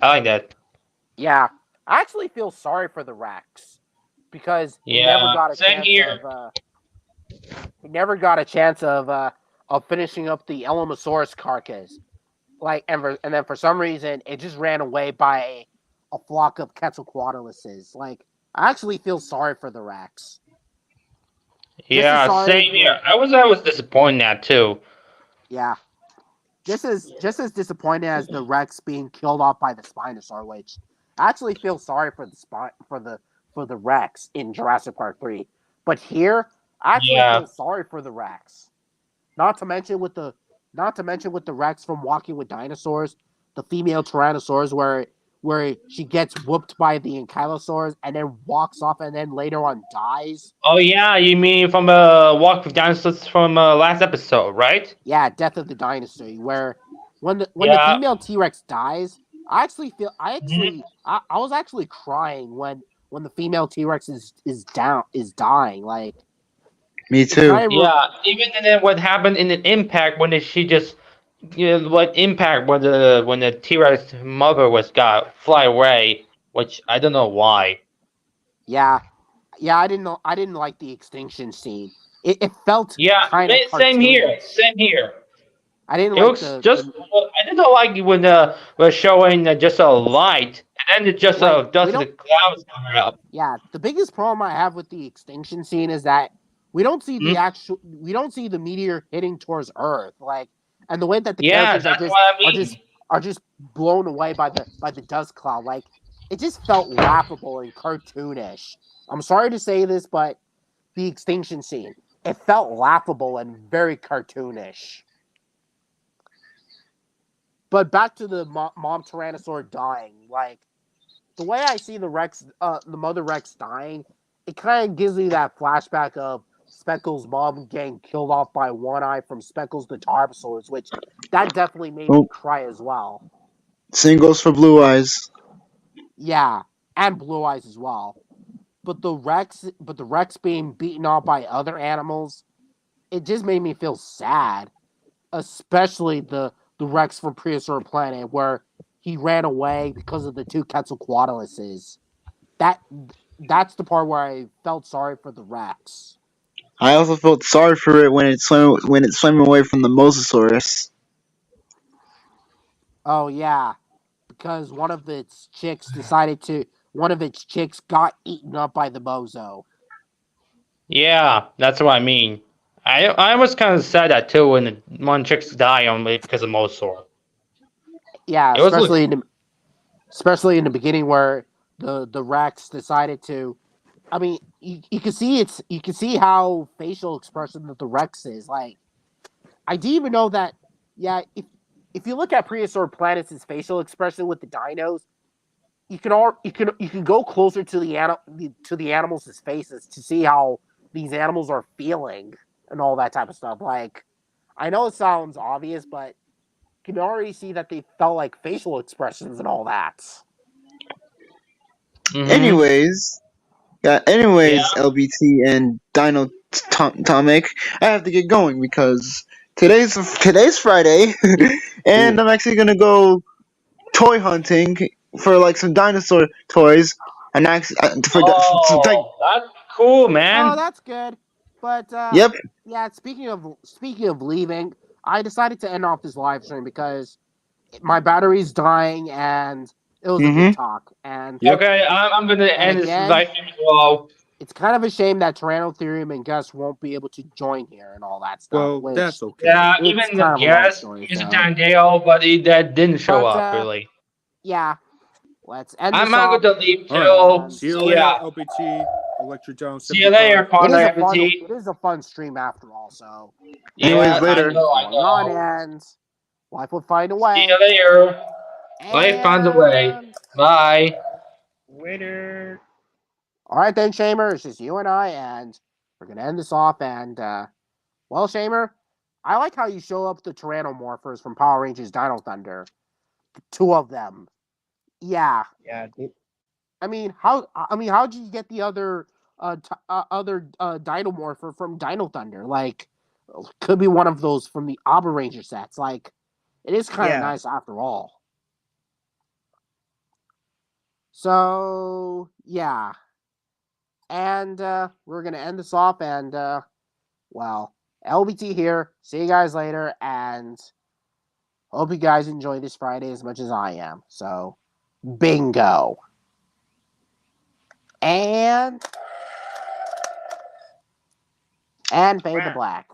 I like that. Yeah, I actually feel sorry for the Rex because he never Yeah, got a same chance here. of he never got a chance of finishing up the Elomosaurus carcass. And then for some reason it just ran away by a flock of Quetzalcoatluses. Like, I actually feel sorry for the Rex. Just as Yeah, sorry same for here. I was disappointed at too. yeah. Just as disappointed as the Rex being killed off by the Spinosaur, which I actually feel sorry for the Rex in Jurassic Park 3. But here, I actually Yeah. feel sorry for the Rex. Not to mention with the not to mention with the Rex from Walking with Dinosaurs, the female Tyrannosaurs where she gets whooped by the Ankylosaurs and then walks off and then later on dies. Oh yeah, you mean from Walk with Dinosaurs from last episode, right? Yeah, Death of the Dynasty, where when the Yeah. female T Rex dies, I actually feel Mhm. I was actually crying when the female T Rex is dying. Like, Me it's too. kind of Yeah, even then what happened in the impact when she just what impact when the T-Rex mother was got fly away, which I don't know why. yeah, yeah. I didn't like the extinction scene. It felt Yeah, kind of same here, cartoonish. same here. I didn't It like looks just the I didn't like it when we're showing just a light and then it just like we dust of the don't clouds coming up. yeah, the biggest problem I have with the extinction scene is that Hmm? we don't see the meteor hitting towards Earth, like, and the way that the Yeah, characters that's what I mean. are just blown away by the dust cloud. Like, it just felt laughable and cartoonish. I'm sorry to say this, but the extinction scene, it felt laughable and very cartoonish. But back to the mom Tyrannosaur dying, like, the way I see the mother Rex dying, it kind of gives me that flashback of Speckles' mom getting killed off by One Eye from Speckles the Tarbosaurus, which that definitely made me Oh, cry as well. same goes for Blue Eyes. Yeah, and Blue Eyes as well. But the Rex being beaten off by other animals, it just made me feel sad, especially the Rex from Prehistoric Planet, where he ran away because of the two Quetzalcoatluses. That that's the part where I felt sorry for the Rex. I also felt sorry for it when it swam away from the Mosasaurus. Oh yeah, because one of its chicks got eaten up by the bozo. Yeah, that's what I mean. I was kind of sad that too when the one chicks die only because of Mosaur. Yeah, It was like, especially in the beginning where the Rex decided to. I mean, you can see how facial expression that the Rex is like. I do even know that. Yeah, if you look at Prehistoric Planet's facial expression with the dinos, you can go closer to the animals' faces to see how these animals are feeling and all that type of stuff. Like, I know it sounds obvious, but you can already see that they felt like facial expressions and all that. mm-hmm. Anyways, Yeah. LBT and Dino Tomic, I have to get going because today's Friday, and Ooh. I'm actually gonna go toy hunting for like some dinosaur toys, and Oh, that's cool, Oh, man. that's good. But yep. yeah, speaking of leaving, I decided to end off this live stream because my battery's dying and it was a good Mhm. talk. And Yep. Okay, I'm gonna and end this again, live stream as well. it's kind of a shame that Tyrannotherium and Gus won't be able to join here and all that stuff, Well, which that's okay. Yeah, it's even the kind of a long guest story. is a So, damn deal, but that didn't show but up really. yeah, let's end I'm this not off. going to leave All right. too. And See you So later, yeah, LBT, Electric John see you later, 75. partner MT. it is a fun stream after all. So there's Anyways, Yeah, I nothing later. know, I going on, know. and life will find a See you way. later. Life finds a way. And Bye. Later. all right then, Shamer, it's just you and I, and we're gonna end this off. And well, Shamer, I like how you show up the Tyrannomorphers from Power Rangers Dino Thunder. Two of them. Yeah. Yeah. How'd you get the other Dino Morpher from Dino Thunder? Like, could be one of those from the Abba Ranger sets. Like, it is kind of Yeah. nice after all. So yeah, and we're gonna end this off, and well, LBT here. See you guys later, and hope you guys enjoy this Friday as much as I am. So, bingo. And fade to black.